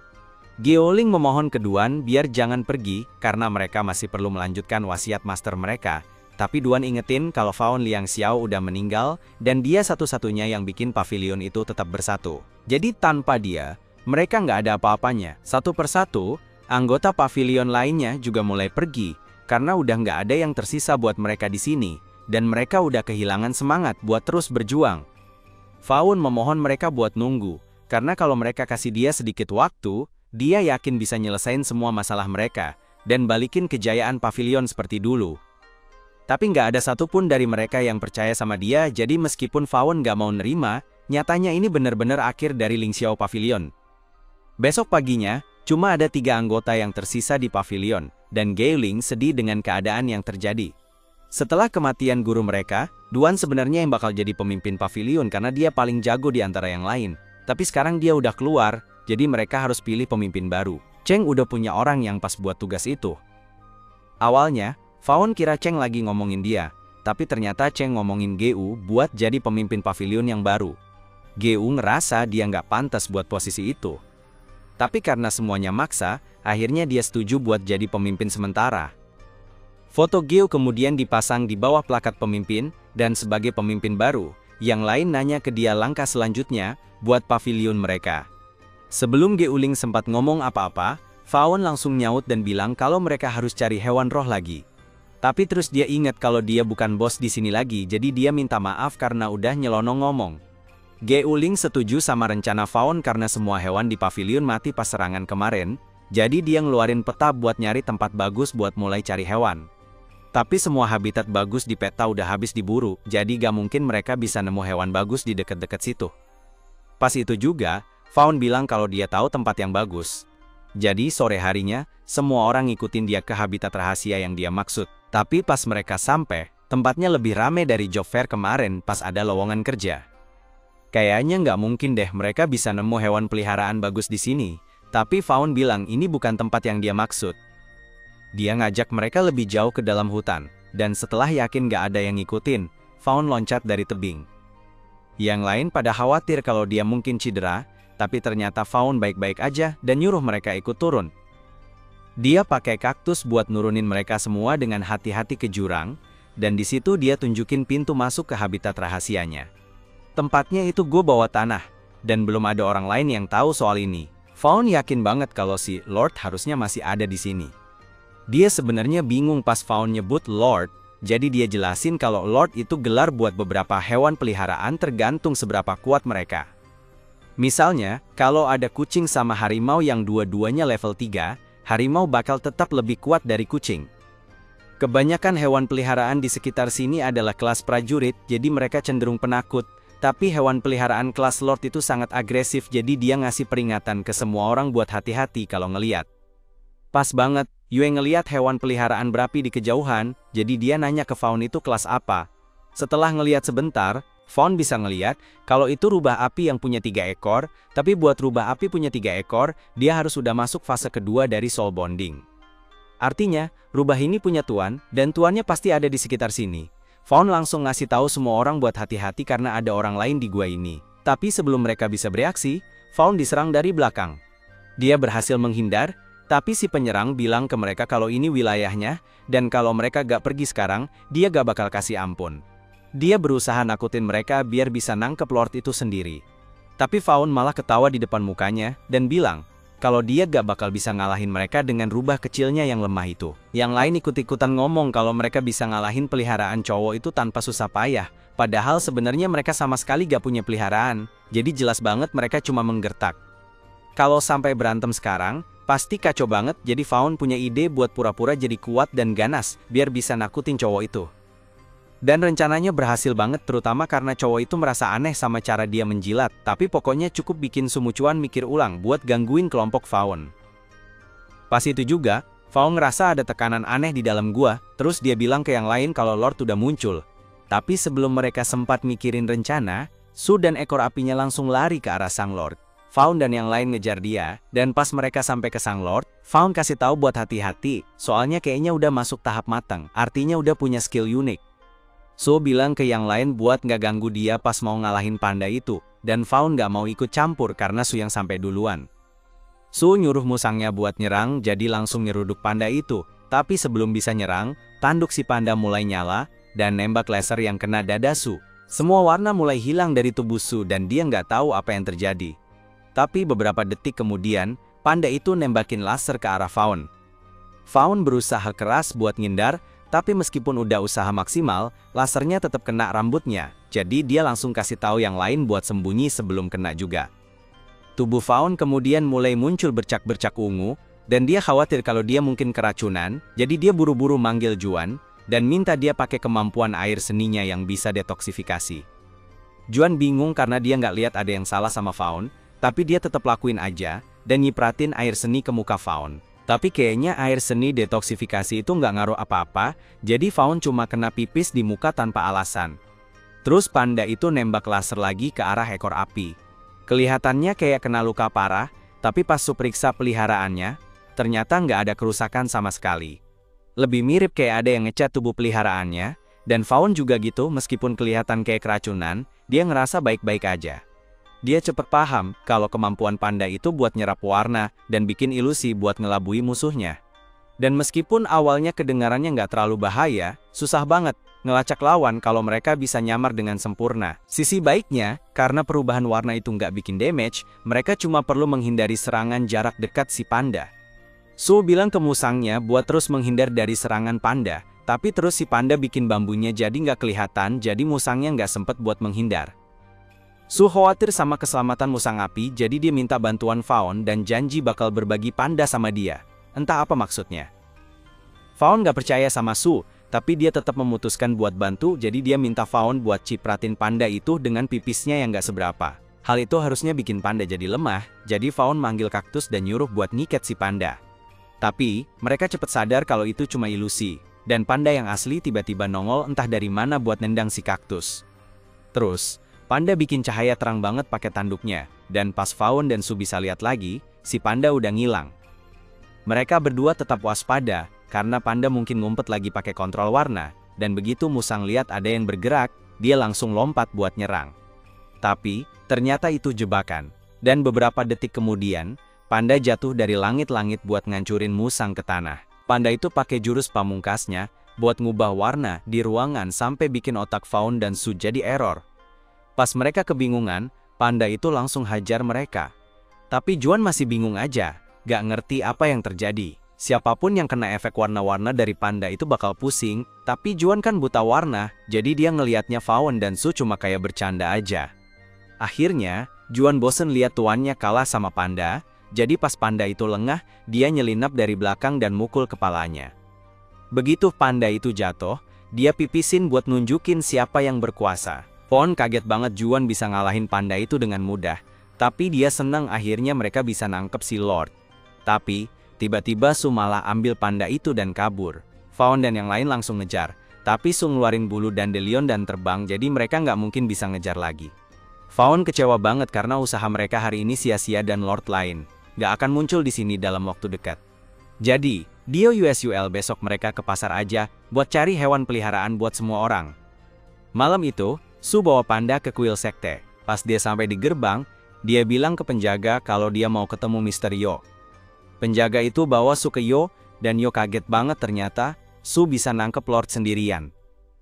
Gyuling memohon ke Duan biar jangan pergi, karena mereka masih perlu melanjutkan wasiat master mereka. Tapi Duan ingetin kalau Fawn Liang Xiao udah meninggal, dan dia satu-satunya yang bikin pavilion itu tetap bersatu. Jadi tanpa dia, mereka nggak ada apa-apanya. Satu persatu, anggota pavilion lainnya juga mulai pergi, karena udah nggak ada yang tersisa buat mereka di sini. Dan mereka udah kehilangan semangat buat terus berjuang. Fawn memohon mereka buat nunggu, karena kalau mereka kasih dia sedikit waktu, dia yakin bisa nyelesain semua masalah mereka, dan balikin kejayaan pavilion seperti dulu. Tapi nggak ada satupun dari mereka yang percaya sama dia, jadi meskipun Fawn nggak mau nerima, nyatanya ini benar-benar akhir dari Ling Xiao Pavilion. Besok paginya, cuma ada 3 anggota yang tersisa di pavilion, dan Gyuling sedih dengan keadaan yang terjadi. Setelah kematian guru mereka, Duan sebenarnya yang bakal jadi pemimpin pavilion karena dia paling jago di antara yang lain. Tapi sekarang dia udah keluar, jadi mereka harus pilih pemimpin baru. Cheng udah punya orang yang pas buat tugas itu. Awalnya, Fawn kira Cheng lagi ngomongin dia, tapi ternyata Cheng ngomongin Gu buat jadi pemimpin pavilion yang baru. Gu ngerasa dia nggak pantas buat posisi itu. Tapi karena semuanya maksa, akhirnya dia setuju buat jadi pemimpin sementara. Foto Geo kemudian dipasang di bawah plakat pemimpin, dan sebagai pemimpin baru, yang lain nanya ke dia langkah selanjutnya, buat pavilion mereka. Sebelum Geuling sempat ngomong apa-apa, Faon langsung nyaut dan bilang kalau mereka harus cari hewan roh lagi. Tapi terus dia ingat kalau dia bukan bos di sini lagi, jadi dia minta maaf karena udah nyelonong ngomong. Geuling setuju sama rencana Faon karena semua hewan di pavilion mati pas serangan kemarin, jadi dia ngeluarin peta buat nyari tempat bagus buat mulai cari hewan. Tapi semua habitat bagus di peta udah habis diburu, jadi gak mungkin mereka bisa nemu hewan bagus di deket-deket situ. Pas itu juga, Faon bilang kalau dia tahu tempat yang bagus. Jadi sore harinya, semua orang ngikutin dia ke habitat rahasia yang dia maksud. Tapi pas mereka sampai, tempatnya lebih rame dari job fair kemarin pas ada lowongan kerja. Kayaknya nggak mungkin deh mereka bisa nemu hewan peliharaan bagus di sini. Tapi Faon bilang ini bukan tempat yang dia maksud. Dia ngajak mereka lebih jauh ke dalam hutan. Dan setelah yakin nggak ada yang ngikutin, Faon loncat dari tebing. Yang lain pada khawatir kalau dia mungkin cedera, tapi ternyata Faon baik-baik aja dan nyuruh mereka ikut turun. Dia pakai kaktus buat nurunin mereka semua dengan hati-hati ke jurang, dan di situ dia tunjukin pintu masuk ke habitat rahasianya. Tempatnya itu gua bawah tanah, dan belum ada orang lain yang tahu soal ini. Faon yakin banget kalau si Lord harusnya masih ada di sini. Dia sebenarnya bingung pas Faon nyebut Lord, jadi dia jelasin kalau Lord itu gelar buat beberapa hewan peliharaan tergantung seberapa kuat mereka. Misalnya, kalau ada kucing sama harimau yang dua-duanya level 3, harimau bakal tetap lebih kuat dari kucing. Kebanyakan hewan peliharaan di sekitar sini adalah kelas prajurit, jadi mereka cenderung penakut. Tapi hewan peliharaan kelas Lord itu sangat agresif, jadi dia ngasih peringatan ke semua orang buat hati-hati kalau ngeliat. Pas banget, Yue ngeliat hewan peliharaan berapi di kejauhan, jadi dia nanya ke Faon itu kelas apa. Setelah ngeliat sebentar, Faon bisa ngeliat kalau itu rubah api yang punya 3 ekor, tapi buat rubah api punya 3 ekor, dia harus sudah masuk fase kedua dari soul bonding. Artinya, rubah ini punya tuan, dan tuannya pasti ada di sekitar sini. Faon langsung ngasih tahu semua orang buat hati-hati karena ada orang lain di gua ini. Tapi sebelum mereka bisa bereaksi, Faon diserang dari belakang. Dia berhasil menghindar, tapi si penyerang bilang ke mereka kalau ini wilayahnya, dan kalau mereka gak pergi sekarang, dia gak bakal kasih ampun. Dia berusaha nakutin mereka biar bisa nangkep Lord itu sendiri. Tapi Faon malah ketawa di depan mukanya, dan bilang kalau dia gak bakal bisa ngalahin mereka dengan rubah kecilnya yang lemah itu. Yang lain ikut-ikutan ngomong kalau mereka bisa ngalahin peliharaan cowok itu tanpa susah payah. Padahal sebenarnya mereka sama sekali gak punya peliharaan, jadi jelas banget mereka cuma menggertak. Kalau sampai berantem sekarang, pasti kacau banget, jadi Faon punya ide buat pura-pura jadi kuat dan ganas, biar bisa nakutin cowok itu. Dan rencananya berhasil banget terutama karena cowok itu merasa aneh sama cara dia menjilat, tapi pokoknya cukup bikin Sumucuan mikir ulang buat gangguin kelompok Faon. Pas itu juga, Faon ngerasa ada tekanan aneh di dalam gua, terus dia bilang ke yang lain kalau Lord udah muncul. Tapi sebelum mereka sempat mikirin rencana, Su dan ekor apinya langsung lari ke arah Sang Lord. Faon dan yang lain ngejar dia, dan pas mereka sampai ke Sang Lord, Faon kasih tahu buat hati-hati, soalnya kayaknya udah masuk tahap matang, artinya udah punya skill unik. Su bilang ke yang lain buat nggak ganggu dia pas mau ngalahin panda itu, dan Faon nggak mau ikut campur karena Su yang sampai duluan. Su nyuruh musangnya buat nyerang, jadi langsung nyeruduk panda itu, tapi sebelum bisa nyerang, tanduk si panda mulai nyala, dan nembak laser yang kena dada Su. Semua warna mulai hilang dari tubuh Su dan dia nggak tahu apa yang terjadi. Tapi beberapa detik kemudian, panda itu nembakin laser ke arah Faon. Faon berusaha keras buat ngindar, tapi meskipun udah usaha maksimal, lasernya tetap kena rambutnya, jadi dia langsung kasih tahu yang lain buat sembunyi sebelum kena juga. Tubuh Faon kemudian mulai muncul bercak-bercak ungu, dan dia khawatir kalau dia mungkin keracunan, jadi dia buru-buru manggil Juan, dan minta dia pakai kemampuan air seninya yang bisa detoksifikasi. Juan bingung karena dia nggak lihat ada yang salah sama Faon, tapi dia tetap lakuin aja, dan nyipratin air seni ke muka Faon. Tapi kayaknya air seni detoksifikasi itu nggak ngaruh apa-apa, jadi Faon cuma kena pipis di muka tanpa alasan. Terus panda itu nembak laser lagi ke arah ekor api. Kelihatannya kayak kena luka parah, tapi pas Su periksa peliharaannya, ternyata nggak ada kerusakan sama sekali. Lebih mirip kayak ada yang ngecat tubuh peliharaannya, dan Faon juga gitu meskipun kelihatan kayak keracunan, dia ngerasa baik-baik aja. Dia cepat paham kalau kemampuan panda itu buat nyerap warna dan bikin ilusi buat ngelabui musuhnya. Dan meskipun awalnya kedengarannya nggak terlalu bahaya, susah banget ngelacak lawan kalau mereka bisa nyamar dengan sempurna. Sisi baiknya, karena perubahan warna itu nggak bikin damage, mereka cuma perlu menghindari serangan jarak dekat si panda. Su bilang ke musangnya buat terus menghindar dari serangan panda, tapi terus si panda bikin bambunya jadi nggak kelihatan, jadi musangnya nggak sempet buat menghindar. Su khawatir sama keselamatan musang api, jadi dia minta bantuan Fawn dan janji bakal berbagi panda sama dia. Entah apa maksudnya. Fawn nggak percaya sama Su, tapi dia tetap memutuskan buat bantu, jadi dia minta Fawn buat cipratin panda itu dengan pipisnya yang nggak seberapa. Hal itu harusnya bikin panda jadi lemah, jadi Fawn manggil kaktus dan nyuruh buat nyiket si panda. Tapi, mereka cepat sadar kalau itu cuma ilusi, dan panda yang asli tiba-tiba nongol entah dari mana buat nendang si kaktus. Terus, panda bikin cahaya terang banget pakai tanduknya, dan pas Fawn dan Su bisa lihat lagi, si panda udah ngilang. Mereka berdua tetap waspada, karena panda mungkin ngumpet lagi pakai kontrol warna, dan begitu musang lihat ada yang bergerak, dia langsung lompat buat nyerang. Tapi, ternyata itu jebakan, dan beberapa detik kemudian, panda jatuh dari langit-langit buat ngancurin musang ke tanah. Panda itu pakai jurus pamungkasnya, buat ngubah warna di ruangan sampai bikin otak Fawn dan Su jadi error. Pas mereka kebingungan, panda itu langsung hajar mereka. Tapi Juan masih bingung aja, gak ngerti apa yang terjadi. Siapapun yang kena efek warna-warna dari panda itu bakal pusing, tapi Juan kan buta warna, jadi dia ngelihatnya Fawn dan Su cuma kayak bercanda aja. Akhirnya, Juan bosen lihat tuannya kalah sama panda, jadi pas panda itu lengah, dia nyelinap dari belakang dan mukul kepalanya. Begitu panda itu jatuh, dia pipisin buat nunjukin siapa yang berkuasa. Fawn kaget banget Juan bisa ngalahin panda itu dengan mudah, tapi dia senang akhirnya mereka bisa nangkep si Lord. Tapi, tiba-tiba Su malah ambil panda itu dan kabur. Fawn dan yang lain langsung ngejar, tapi Su ngeluarin bulu dandelion dan terbang, jadi mereka nggak mungkin bisa ngejar lagi. Fawn kecewa banget karena usaha mereka hari ini sia-sia dan Lord lain nggak akan muncul di sini dalam waktu dekat. Jadi, Dio USUL besok mereka ke pasar aja buat cari hewan peliharaan buat semua orang. Malam itu, Su bawa panda ke kuil sekte. Pas dia sampai di gerbang, dia bilang ke penjaga kalau dia mau ketemu Mr. Yo. Penjaga itu bawa Su ke Yo, dan Yo kaget banget ternyata Su bisa nangkep Lord sendirian.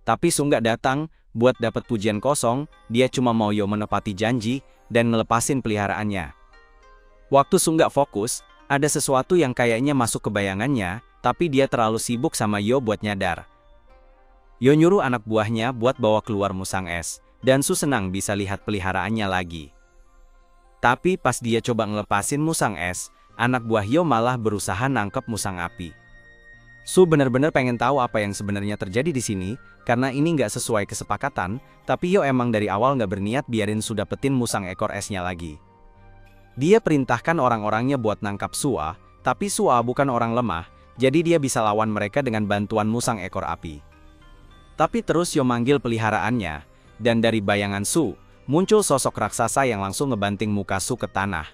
Tapi Su nggak datang buat dapat pujian kosong, dia cuma mau Yo menepati janji dan ngelepasin peliharaannya. Waktu Su nggak fokus, ada sesuatu yang kayaknya masuk ke bayangannya, tapi dia terlalu sibuk sama Yo buat nyadar. Yo nyuruh anak buahnya buat bawa keluar musang es, dan Su senang bisa lihat peliharaannya lagi. Tapi pas dia coba ngelepasin musang es, anak buah Yo malah berusaha nangkep musang api. Su bener-bener pengen tahu apa yang sebenarnya terjadi di sini, karena ini nggak sesuai kesepakatan, tapi Yo emang dari awal nggak berniat biarin Su dapetin musang ekor esnya lagi. Dia perintahkan orang-orangnya buat nangkap Sua, tapi Sua bukan orang lemah, jadi dia bisa lawan mereka dengan bantuan musang ekor api. Tapi terus Yo manggil peliharaannya, dan dari bayangan Su, muncul sosok raksasa yang langsung ngebanting muka Su ke tanah.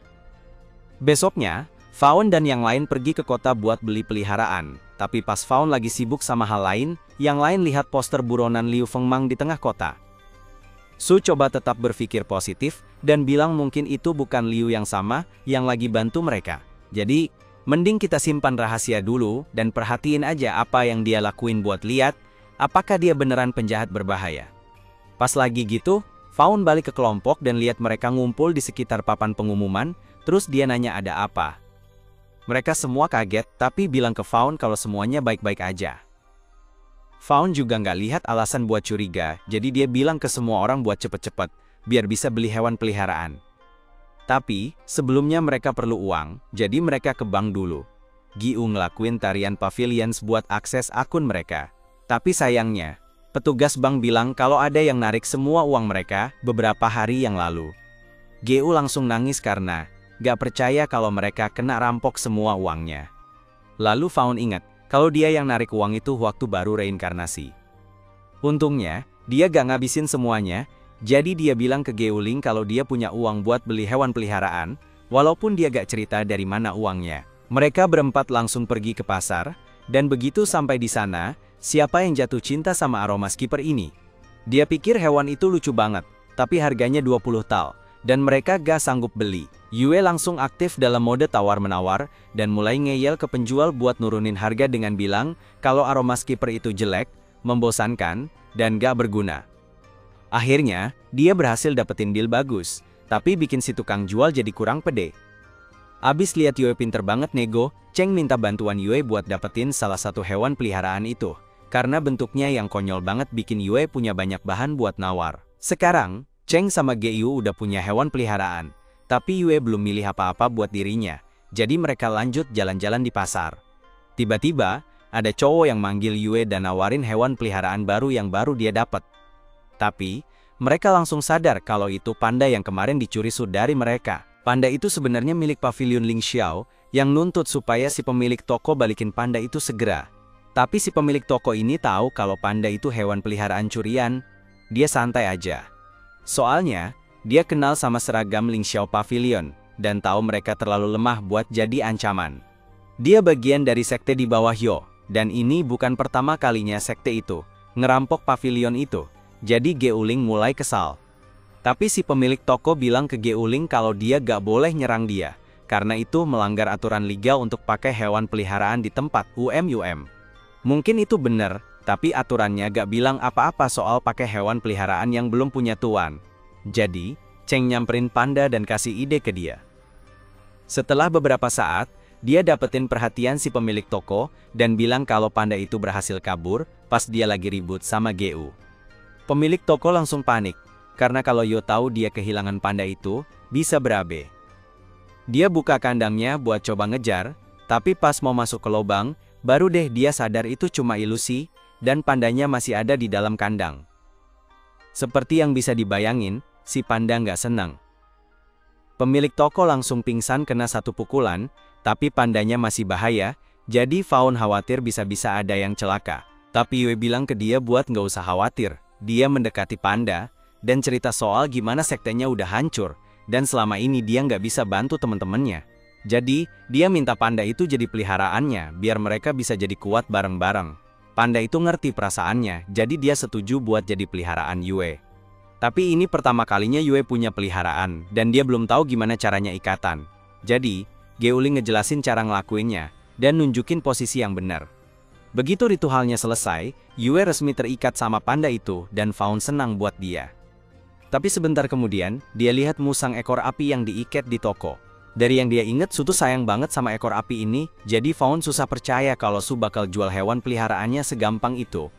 Besoknya, Fawn dan yang lain pergi ke kota buat beli peliharaan, tapi pas Fawn lagi sibuk sama hal lain, yang lain lihat poster buronan Liu Fengmang di tengah kota. Su coba tetap berpikir positif, dan bilang mungkin itu bukan Liu yang sama, yang lagi bantu mereka. Jadi, mending kita simpan rahasia dulu, dan perhatiin aja apa yang dia lakuin buat lihat, apakah dia beneran penjahat berbahaya. Pas lagi gitu, Fawn balik ke kelompok dan lihat mereka ngumpul di sekitar papan pengumuman, terus dia nanya ada apa. Mereka semua kaget, tapi bilang ke Fawn kalau semuanya baik-baik aja. Fawn juga nggak lihat alasan buat curiga, jadi dia bilang ke semua orang buat cepet-cepet, biar bisa beli hewan peliharaan. Tapi, sebelumnya mereka perlu uang, jadi mereka ke bank dulu. Giu ngelakuin tarian pavilions buat akses akun mereka. Tapi sayangnya, petugas bank bilang kalau ada yang narik semua uang mereka beberapa hari yang lalu. Giu langsung nangis karena nggak percaya kalau mereka kena rampok semua uangnya. Lalu Fawn ingat, kalau dia yang narik uang itu waktu baru reinkarnasi. Untungnya, dia gak ngabisin semuanya, jadi dia bilang ke Geuling kalau dia punya uang buat beli hewan peliharaan, walaupun dia gak cerita dari mana uangnya. Mereka berempat langsung pergi ke pasar, dan begitu sampai di sana, siapa yang jatuh cinta sama aroma skipper ini? Dia pikir hewan itu lucu banget, tapi harganya 20 tal, dan mereka gak sanggup beli. Yue langsung aktif dalam mode tawar-menawar, dan mulai ngeyel ke penjual buat nurunin harga dengan bilang kalau aroma skipper itu jelek, membosankan, dan gak berguna. Akhirnya, dia berhasil dapetin deal bagus, tapi bikin si tukang jual jadi kurang pede. Abis lihat Yue pinter banget nego, Cheng minta bantuan Yue buat dapetin salah satu hewan peliharaan itu. Karena bentuknya yang konyol banget bikin Yue punya banyak bahan buat nawar. Sekarang, Cheng sama Gyu udah punya hewan peliharaan. Tapi Yue belum milih apa-apa buat dirinya, jadi mereka lanjut jalan-jalan di pasar. Tiba-tiba, ada cowok yang manggil Yue dan nawarin hewan peliharaan baru yang baru dia dapat. Tapi, mereka langsung sadar kalau itu panda yang kemarin dicuri Su dari mereka. Panda itu sebenarnya milik pavilion Ling Xiao, yang nuntut supaya si pemilik toko balikin panda itu segera. Tapi si pemilik toko ini tahu kalau panda itu hewan peliharaan curian, dia santai aja. Soalnya, dia kenal sama seragam Ling Xiao Pavilion, dan tahu mereka terlalu lemah buat jadi ancaman. Dia bagian dari sekte di bawah Yo, dan ini bukan pertama kalinya sekte itu ngerampok pavilion itu, jadi Geuling mulai kesal. Tapi si pemilik toko bilang ke Geuling kalau dia gak boleh nyerang dia, karena itu melanggar aturan liga untuk pakai hewan peliharaan di tempat UM. Mungkin itu benar, tapi aturannya gak bilang apa-apa soal pakai hewan peliharaan yang belum punya tuan. Jadi, Cheng nyamperin panda dan kasih ide ke dia. Setelah beberapa saat, dia dapetin perhatian si pemilik toko dan bilang kalau panda itu berhasil kabur pas dia lagi ribut sama Gu. Pemilik toko langsung panik, karena kalau Yo tahu dia kehilangan panda itu, bisa berabe. Dia buka kandangnya buat coba ngejar, tapi pas mau masuk ke lubang, baru deh dia sadar itu cuma ilusi, dan pandanya masih ada di dalam kandang. Seperti yang bisa dibayangin, si panda nggak senang. Pemilik toko langsung pingsan kena satu pukulan, tapi pandanya masih bahaya, jadi Faun khawatir bisa-bisa ada yang celaka. Tapi Yue bilang ke dia buat nggak usah khawatir, dia mendekati panda, dan cerita soal gimana sektenya udah hancur, dan selama ini dia nggak bisa bantu temen-temennya. Jadi, dia minta panda itu jadi peliharaannya, biar mereka bisa jadi kuat bareng-bareng. Panda itu ngerti perasaannya, jadi dia setuju buat jadi peliharaan Yue. Tapi ini pertama kalinya Yue punya peliharaan, dan dia belum tahu gimana caranya ikatan. Jadi, Geuling ngejelasin cara ngelakuinnya, dan nunjukin posisi yang benar. Begitu ritualnya selesai, Yue resmi terikat sama panda itu, dan Faun senang buat dia. Tapi sebentar kemudian, dia lihat musang ekor api yang diikat di toko. Dari yang dia ingat, Su tuh sayang banget sama ekor api ini, jadi Faun susah percaya kalau Su bakal jual hewan peliharaannya segampang itu.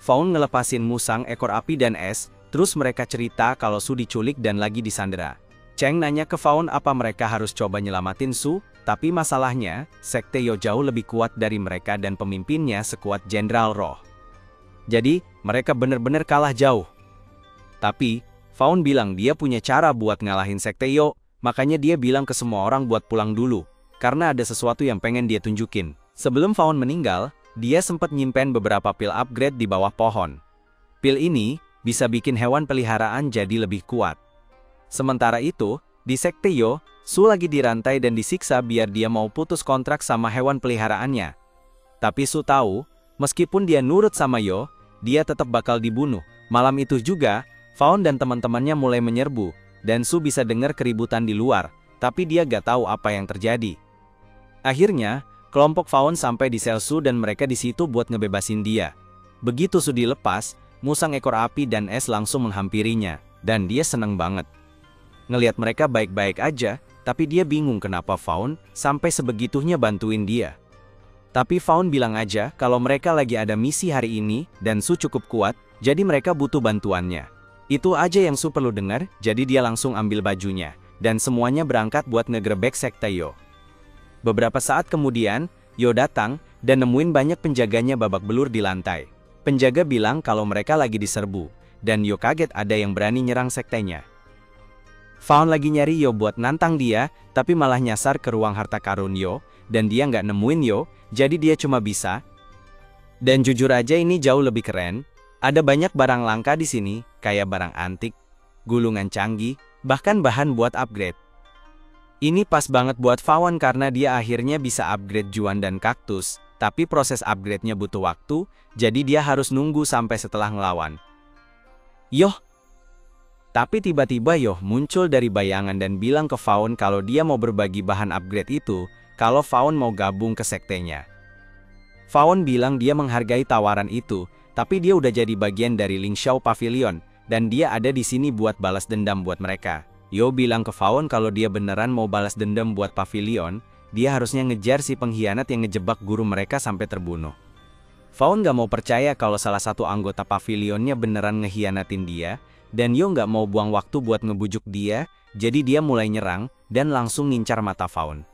Faun ngelepasin musang ekor api dan es, terus mereka cerita kalau Su diculik dan lagi disandera. Cheng nanya ke Faun apa mereka harus coba nyelamatin Su, tapi masalahnya, sekte Yo jauh lebih kuat dari mereka dan pemimpinnya sekuat Jenderal Roh. Jadi, mereka bener-bener kalah jauh. Tapi, Faun bilang dia punya cara buat ngalahin sekte Yo, makanya dia bilang ke semua orang buat pulang dulu, karena ada sesuatu yang pengen dia tunjukin. Sebelum Faun meninggal, dia sempat nyimpen beberapa pil upgrade di bawah pohon. Pil ini bisa bikin hewan peliharaan jadi lebih kuat. Sementara itu, di sekte Yo, Su lagi dirantai dan disiksa biar dia mau putus kontrak sama hewan peliharaannya. Tapi Su tahu, meskipun dia nurut sama Yo, dia tetap bakal dibunuh. Malam itu juga, Faun dan teman-temannya mulai menyerbu, dan Su bisa dengar keributan di luar, tapi dia gak tahu apa yang terjadi. Akhirnya, kelompok Faun sampai di sel Su dan mereka di situ buat ngebebasin dia. Begitu Su dilepas, musang ekor api dan es langsung menghampirinya, dan dia seneng banget. Ngelihat mereka baik-baik aja, tapi dia bingung kenapa Faun sampai sebegitunya bantuin dia. Tapi Faun bilang aja kalau mereka lagi ada misi hari ini, dan Su cukup kuat, jadi mereka butuh bantuannya. Itu aja yang Su perlu dengar, jadi dia langsung ambil bajunya, dan semuanya berangkat buat ngegerebek sekte Yo. Beberapa saat kemudian, Yo datang, dan nemuin banyak penjaganya babak belur di lantai. Penjaga bilang kalau mereka lagi diserbu, dan Yo kaget ada yang berani nyerang sektenya. Faun lagi nyari Yo buat nantang dia, tapi malah nyasar ke ruang harta karun Yo, dan dia nggak nemuin Yo, jadi dia cuma bisa. Dan jujur aja ini jauh lebih keren. Ada banyak barang langka di sini, kayak barang antik, gulungan canggih, bahkan bahan buat upgrade. Ini pas banget buat Faun karena dia akhirnya bisa upgrade Juan dan kaktus, tapi proses upgrade-nya butuh waktu, jadi dia harus nunggu sampai setelah ngelawan. Yoh! Tapi tiba-tiba Yoh muncul dari bayangan dan bilang ke Fawn kalau dia mau berbagi bahan upgrade itu, kalau Fawn mau gabung ke sektenya. Fawn bilang dia menghargai tawaran itu, tapi dia udah jadi bagian dari Ling Xiao Pavilion, dan dia ada di sini buat balas dendam buat mereka. Yo bilang ke Fawn kalau dia beneran mau balas dendam buat Pavilion, dia harusnya ngejar si pengkhianat yang ngejebak guru mereka sampai terbunuh. Fawn gak mau percaya kalau salah satu anggota Pavilionnya beneran ngehianatin dia, dan Yo nggak mau buang waktu buat ngebujuk dia, jadi dia mulai nyerang, dan langsung ngincar mata Fawn.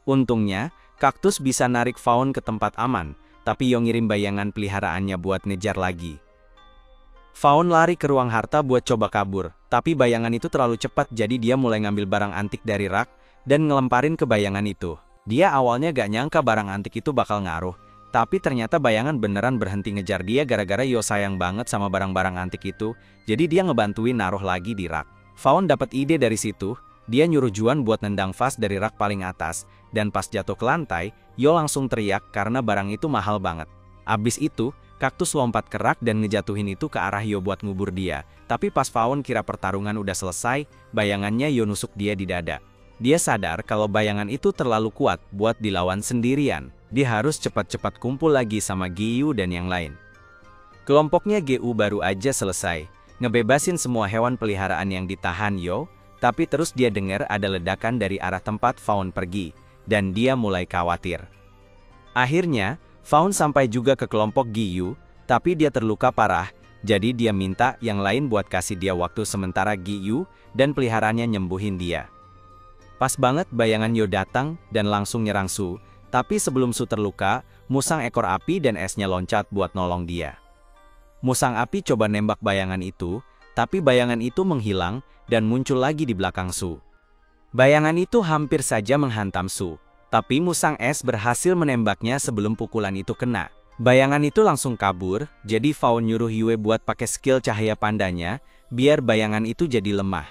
Untungnya, kaktus bisa narik Fawn ke tempat aman, tapi Yo ngirim bayangan peliharaannya buat ngejar lagi. Fawn lari ke ruang harta buat coba kabur, tapi bayangan itu terlalu cepat jadi dia mulai ngambil barang antik dari rak, dan ngelemparin ke bayangan itu. Dia awalnya gak nyangka barang antik itu bakal ngaruh, tapi ternyata bayangan beneran berhenti ngejar dia gara-gara Yo sayang banget sama barang-barang antik itu, jadi dia ngebantuin naruh lagi di rak. Fawn dapat ide dari situ, dia nyuruh Juan buat nendang vas dari rak paling atas, dan pas jatuh ke lantai, Yo langsung teriak karena barang itu mahal banget. Abis itu, kaktus lompat ke rak dan ngejatuhin itu ke arah Yo buat ngubur dia, tapi pas Fawn kira pertarungan udah selesai, bayangannya Yo nusuk dia di dada. Dia sadar kalau bayangan itu terlalu kuat buat dilawan sendirian. Dia harus cepat-cepat kumpul lagi sama Giyu dan yang lain. Kelompoknya GU baru aja selesai, ngebebasin semua hewan peliharaan yang ditahan Yo, tapi terus dia dengar ada ledakan dari arah tempat Fawn pergi, dan dia mulai khawatir. Akhirnya, Fawn sampai juga ke kelompok Giyu, tapi dia terluka parah, jadi dia minta yang lain buat kasih dia waktu sementara Giyu, dan peliharaannya nyembuhin dia. Pas banget bayangan Yo datang dan langsung nyerang Su, tapi sebelum Su terluka, musang ekor api dan esnya loncat buat nolong dia. Musang api coba nembak bayangan itu, tapi bayangan itu menghilang dan muncul lagi di belakang Su. Bayangan itu hampir saja menghantam Su, tapi musang es berhasil menembaknya sebelum pukulan itu kena. Bayangan itu langsung kabur, jadi Fawn nyuruh Yue buat pakai skill cahaya pandanya, biar bayangan itu jadi lemah.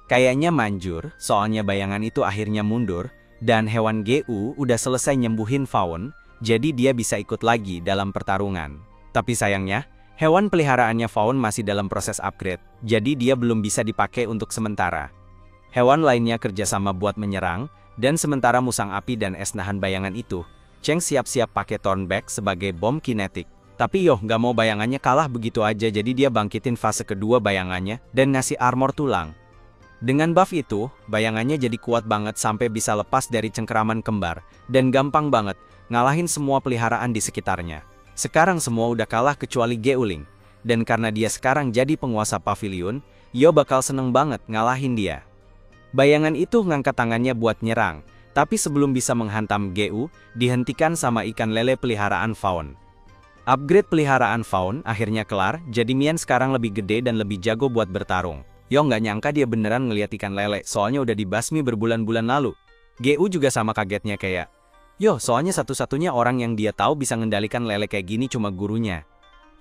Kayaknya manjur, soalnya bayangan itu akhirnya mundur, dan hewan GU udah selesai nyembuhin Fawn, jadi dia bisa ikut lagi dalam pertarungan. Tapi sayangnya, hewan peliharaannya Fawn masih dalam proses upgrade, jadi dia belum bisa dipakai untuk sementara. Hewan lainnya kerjasama buat menyerang, dan sementara musang api dan es nahan bayangan itu, Cheng siap-siap pakai Thornback sebagai bom kinetik. Tapi Yo nggak mau bayangannya kalah begitu aja, jadi dia bangkitin fase kedua bayangannya, dan ngasih armor tulang. Dengan buff itu, bayangannya jadi kuat banget sampai bisa lepas dari cengkeraman kembar, dan gampang banget ngalahin semua peliharaan di sekitarnya. Sekarang semua udah kalah kecuali Geuling, dan karena dia sekarang jadi penguasa pavilion, Yo bakal seneng banget ngalahin dia. Bayangan itu ngangkat tangannya buat nyerang, tapi sebelum bisa menghantam GU, dihentikan sama ikan lele peliharaan Fawn. Upgrade peliharaan Fawn akhirnya kelar, jadi Mian sekarang lebih gede dan lebih jago buat bertarung. Yo nggak nyangka dia beneran ngeliat ikan lele, soalnya udah dibasmi berbulan-bulan lalu. GU juga sama kagetnya kayak, Yo soalnya satu-satunya orang yang dia tahu bisa ngendalikan lele kayak gini cuma gurunya.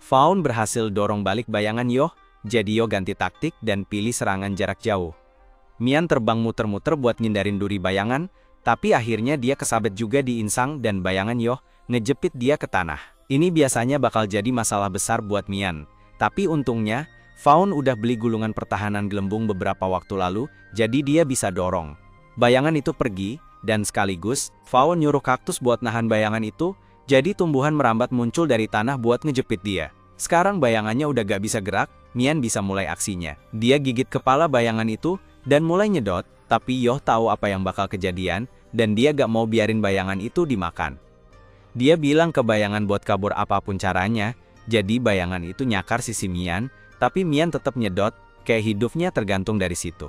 Fawn berhasil dorong balik bayangan Yo, jadi Yo ganti taktik dan pilih serangan jarak jauh. Mian terbang muter-muter buat ngindarin duri bayangan, tapi akhirnya dia kesabet juga di insang dan bayangan Yo ngejepit dia ke tanah. Ini biasanya bakal jadi masalah besar buat Mian, tapi untungnya, Fawn udah beli gulungan pertahanan gelembung beberapa waktu lalu, jadi dia bisa dorong. Bayangan itu pergi, dan sekaligus, Fawn nyuruh kaktus buat nahan bayangan itu, jadi tumbuhan merambat muncul dari tanah buat ngejepit dia. Sekarang bayangannya udah gak bisa gerak, Mian bisa mulai aksinya. Dia gigit kepala bayangan itu, dan mulai nyedot, tapi Yo tahu apa yang bakal kejadian, dan dia gak mau biarin bayangan itu dimakan. Dia bilang ke bayangan buat kabur apapun caranya, jadi bayangan itu nyakar sisi Mian, tapi Mian tetap nyedot, kayak hidupnya tergantung dari situ.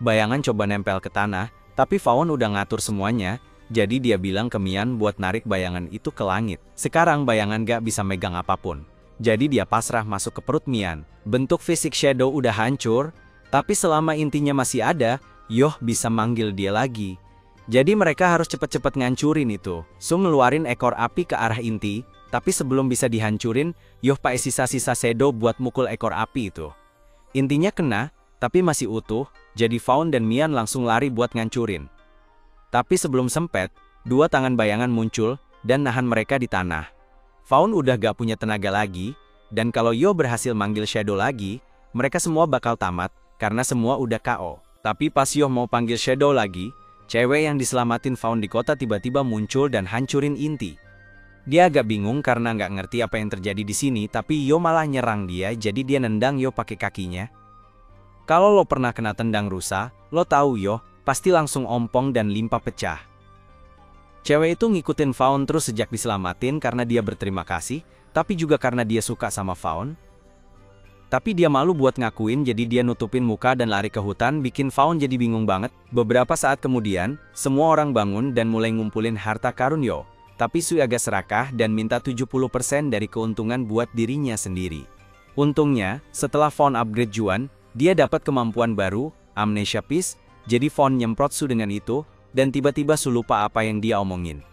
Bayangan coba nempel ke tanah, tapi Fawn udah ngatur semuanya, jadi dia bilang ke Mian buat narik bayangan itu ke langit. Sekarang bayangan gak bisa megang apapun, jadi dia pasrah masuk ke perut Mian. Bentuk fisik Shadow udah hancur, tapi selama intinya masih ada, Yoh bisa manggil dia lagi. Jadi mereka harus cepet-cepet ngancurin itu. Su ngeluarin ekor api ke arah inti, tapi sebelum bisa dihancurin, Yoh pakai sisa-sisa Shadow buat mukul ekor api itu. Intinya kena, tapi masih utuh, jadi Fawn dan Mian langsung lari buat ngancurin. Tapi sebelum sempet, dua tangan bayangan muncul, dan nahan mereka di tanah. Fawn udah gak punya tenaga lagi, dan kalau Yoh berhasil manggil Shadow lagi, mereka semua bakal tamat, karena semua udah KO. Tapi pas Yoh mau panggil Shadow lagi, cewek yang diselamatin Fawn di kota tiba-tiba muncul dan hancurin inti. Dia agak bingung karena nggak ngerti apa yang terjadi di sini, tapi Yoh malah nyerang dia, jadi dia nendang Yoh pakai kakinya. Kalau lo pernah kena tendang rusa, lo tahu Yoh, pasti langsung ompong dan limpa pecah. Cewek itu ngikutin Fawn terus sejak diselamatin karena dia berterima kasih, tapi juga karena dia suka sama Fawn. Tapi dia malu buat ngakuin, jadi dia nutupin muka dan lari ke hutan, bikin Fawn jadi bingung banget. Beberapa saat kemudian, semua orang bangun dan mulai ngumpulin harta karun Yoh. Tapi Sui agak serakah dan minta 70% dari keuntungan buat dirinya sendiri. Untungnya, setelah Fawn upgrade Juan, dia dapat kemampuan baru, Amnesia Piece, jadi Fawn nyemprot Su dengan itu, dan tiba-tiba Su lupa apa yang dia omongin.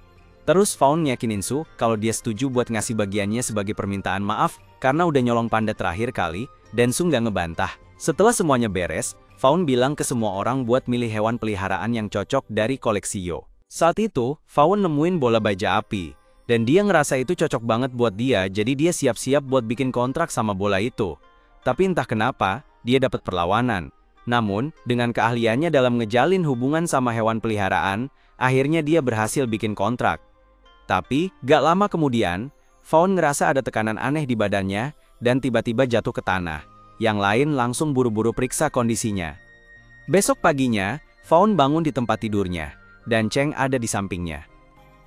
Terus Fawn yakinin Su kalau dia setuju buat ngasih bagiannya sebagai permintaan maaf karena udah nyolong panda terakhir kali, dan Su nggak ngebantah. Setelah semuanya beres, Fawn bilang ke semua orang buat milih hewan peliharaan yang cocok dari koleksi Yoh. Saat itu, Fawn nemuin bola baja api, dan dia ngerasa itu cocok banget buat dia, jadi dia siap-siap buat bikin kontrak sama bola itu. Tapi entah kenapa, dia dapat perlawanan. Namun, dengan keahliannya dalam ngejalin hubungan sama hewan peliharaan, akhirnya dia berhasil bikin kontrak. Tapi, gak lama kemudian, Fawn ngerasa ada tekanan aneh di badannya, dan tiba-tiba jatuh ke tanah. Yang lain langsung buru-buru periksa kondisinya. Besok paginya, Fawn bangun di tempat tidurnya, dan Cheng ada di sampingnya.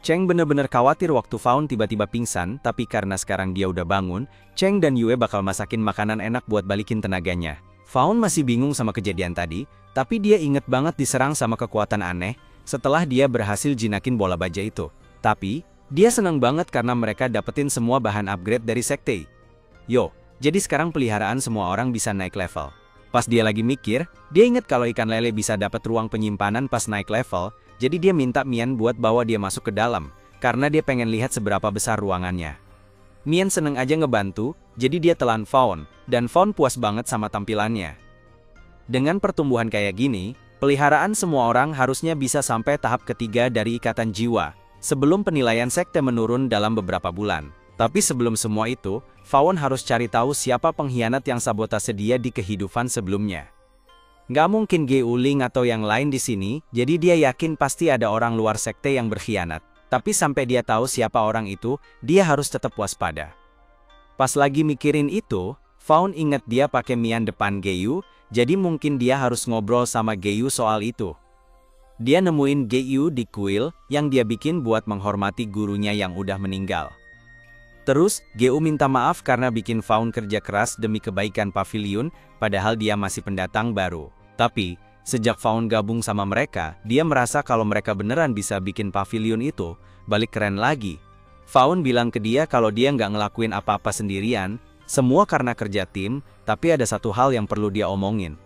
Cheng bener-bener khawatir waktu Fawn tiba-tiba pingsan, tapi karena sekarang dia udah bangun, Cheng dan Yue bakal masakin makanan enak buat balikin tenaganya. Fawn masih bingung sama kejadian tadi, tapi dia inget banget diserang sama kekuatan aneh, setelah dia berhasil jinakin bola baja itu. Tapi, dia senang banget karena mereka dapetin semua bahan upgrade dari sekte. Yo, jadi sekarang peliharaan semua orang bisa naik level. Pas dia lagi mikir, dia inget kalau ikan lele bisa dapat ruang penyimpanan pas naik level, jadi dia minta Mian buat bawa dia masuk ke dalam, karena dia pengen lihat seberapa besar ruangannya. Mian seneng aja ngebantu, jadi dia telan Fawn, dan Fawn puas banget sama tampilannya. Dengan pertumbuhan kayak gini, peliharaan semua orang harusnya bisa sampai tahap ketiga dari ikatan jiwa, sebelum penilaian sekte menurun dalam beberapa bulan. Tapi sebelum semua itu, Fawn harus cari tahu siapa pengkhianat yang sabotase dia di kehidupan sebelumnya. Nggak mungkin Ge Uling atau yang lain di sini, jadi dia yakin pasti ada orang luar sekte yang berkhianat. Tapi sampai dia tahu siapa orang itu, dia harus tetap waspada. Pas lagi mikirin itu, Fawn inget dia pakai Mian depan Geyu, jadi mungkin dia harus ngobrol sama Geyu soal itu. Dia nemuin Geyu di kuil yang dia bikin buat menghormati gurunya yang udah meninggal. Terus, Geyu minta maaf karena bikin Fawn kerja keras demi kebaikan pavilion, padahal dia masih pendatang baru. Tapi, sejak Fawn gabung sama mereka, dia merasa kalau mereka beneran bisa bikin pavilion itu balik keren lagi. Fawn bilang ke dia kalau dia nggak ngelakuin apa-apa sendirian, semua karena kerja tim, tapi ada satu hal yang perlu dia omongin.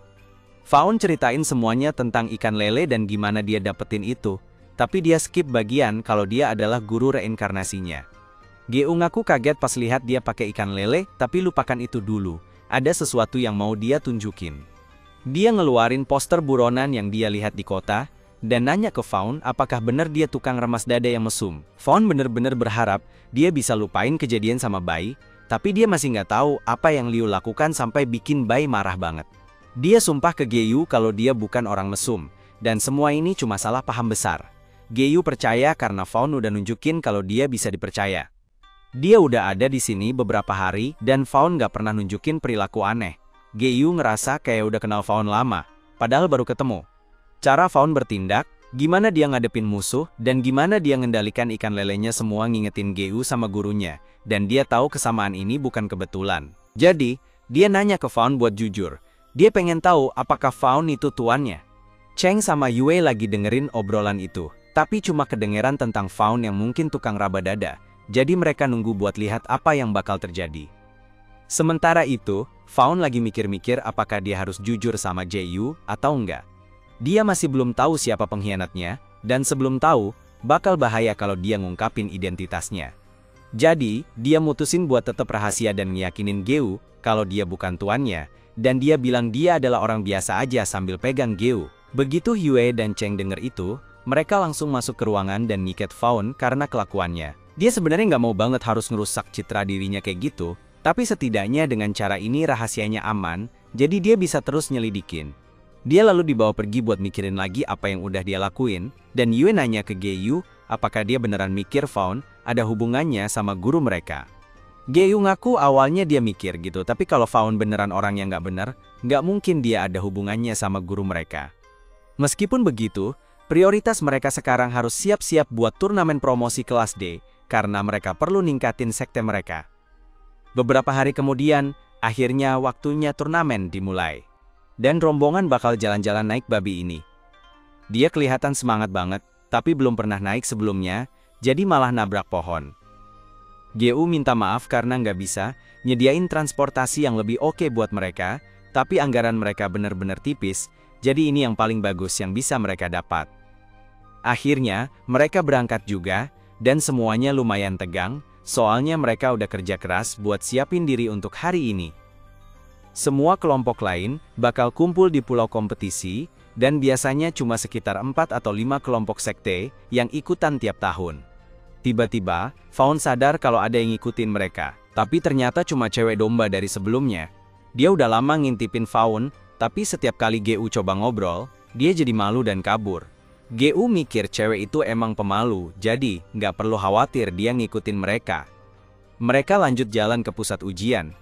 Fawn ceritain semuanya tentang ikan lele dan gimana dia dapetin itu, tapi dia skip bagian kalau dia adalah guru reinkarnasinya. Geyu ngaku kaget pas lihat dia pakai ikan lele, tapi lupakan itu dulu, ada sesuatu yang mau dia tunjukin. Dia ngeluarin poster buronan yang dia lihat di kota, dan nanya ke Fawn apakah bener dia tukang remas dada yang mesum. Fawn bener-bener berharap dia bisa lupain kejadian sama Bai, tapi dia masih nggak tahu apa yang Liu lakukan sampai bikin Bai marah banget. Dia sumpah ke Geyu kalau dia bukan orang mesum, dan semua ini cuma salah paham besar. Geyu percaya karena Fawn udah nunjukin kalau dia bisa dipercaya. Dia udah ada di sini beberapa hari, dan Fawn nggak pernah nunjukin perilaku aneh. Geyu ngerasa kayak udah kenal Fawn lama, padahal baru ketemu. Cara Fawn bertindak, gimana dia ngadepin musuh, dan gimana dia ngendalikan ikan lelenya semua ngingetin Geyu sama gurunya, dan dia tahu kesamaan ini bukan kebetulan. Jadi, dia nanya ke Fawn buat jujur. Dia pengen tahu apakah Fawn itu tuannya. Cheng sama Yue lagi dengerin obrolan itu, tapi cuma kedengeran tentang Fawn yang mungkin tukang raba dada, jadi mereka nunggu buat lihat apa yang bakal terjadi. Sementara itu, Fawn lagi mikir-mikir apakah dia harus jujur sama Geyu atau enggak. Dia masih belum tahu siapa pengkhianatnya, dan sebelum tahu, bakal bahaya kalau dia ngungkapin identitasnya. Jadi, dia mutusin buat tetap rahasia dan ngeyakinin Geyu kalau dia bukan tuannya, dan dia bilang dia adalah orang biasa aja sambil pegang Geyu. Begitu Yue dan Cheng denger itu, mereka langsung masuk ke ruangan dan ngiket Fawn karena kelakuannya. Dia sebenarnya nggak mau banget harus ngerusak citra dirinya kayak gitu, Tapi setidaknya dengan cara ini rahasianya aman, jadi dia bisa terus nyelidikin. Dia lalu dibawa pergi buat mikirin lagi apa yang udah dia lakuin, dan Yue nanya ke Geyu, apakah dia beneran mikir Fawn ada hubungannya sama guru mereka. Geyu ngaku awalnya dia mikir gitu, tapi kalau Fawn beneran orang yang nggak bener, nggak mungkin dia ada hubungannya sama guru mereka. Meskipun begitu, prioritas mereka sekarang harus siap-siap buat turnamen promosi kelas D, karena mereka perlu ningkatin sekte mereka. Beberapa hari kemudian, akhirnya waktunya turnamen dimulai. Dan rombongan bakal jalan-jalan naik babi ini. Dia kelihatan semangat banget, tapi belum pernah naik sebelumnya, jadi malah nabrak pohon. Geyu minta maaf karena nggak bisa nyediain transportasi yang lebih oke buat mereka, tapi anggaran mereka bener-bener tipis, jadi ini yang paling bagus yang bisa mereka dapat. Akhirnya, mereka berangkat juga, dan semuanya lumayan tegang, soalnya mereka udah kerja keras buat siapin diri untuk hari ini. Semua kelompok lain bakal kumpul di pulau kompetisi, dan biasanya cuma sekitar 4 atau 5 kelompok sekte yang ikutan tiap tahun. Tiba-tiba, Fawn sadar kalau ada yang ngikutin mereka, tapi ternyata cuma cewek domba dari sebelumnya. Dia udah lama ngintipin Fawn, tapi setiap kali Geyu coba ngobrol, dia jadi malu dan kabur. Geyu mikir cewek itu emang pemalu, jadi nggak perlu khawatir dia ngikutin mereka. Mereka lanjut jalan ke pusat ujian.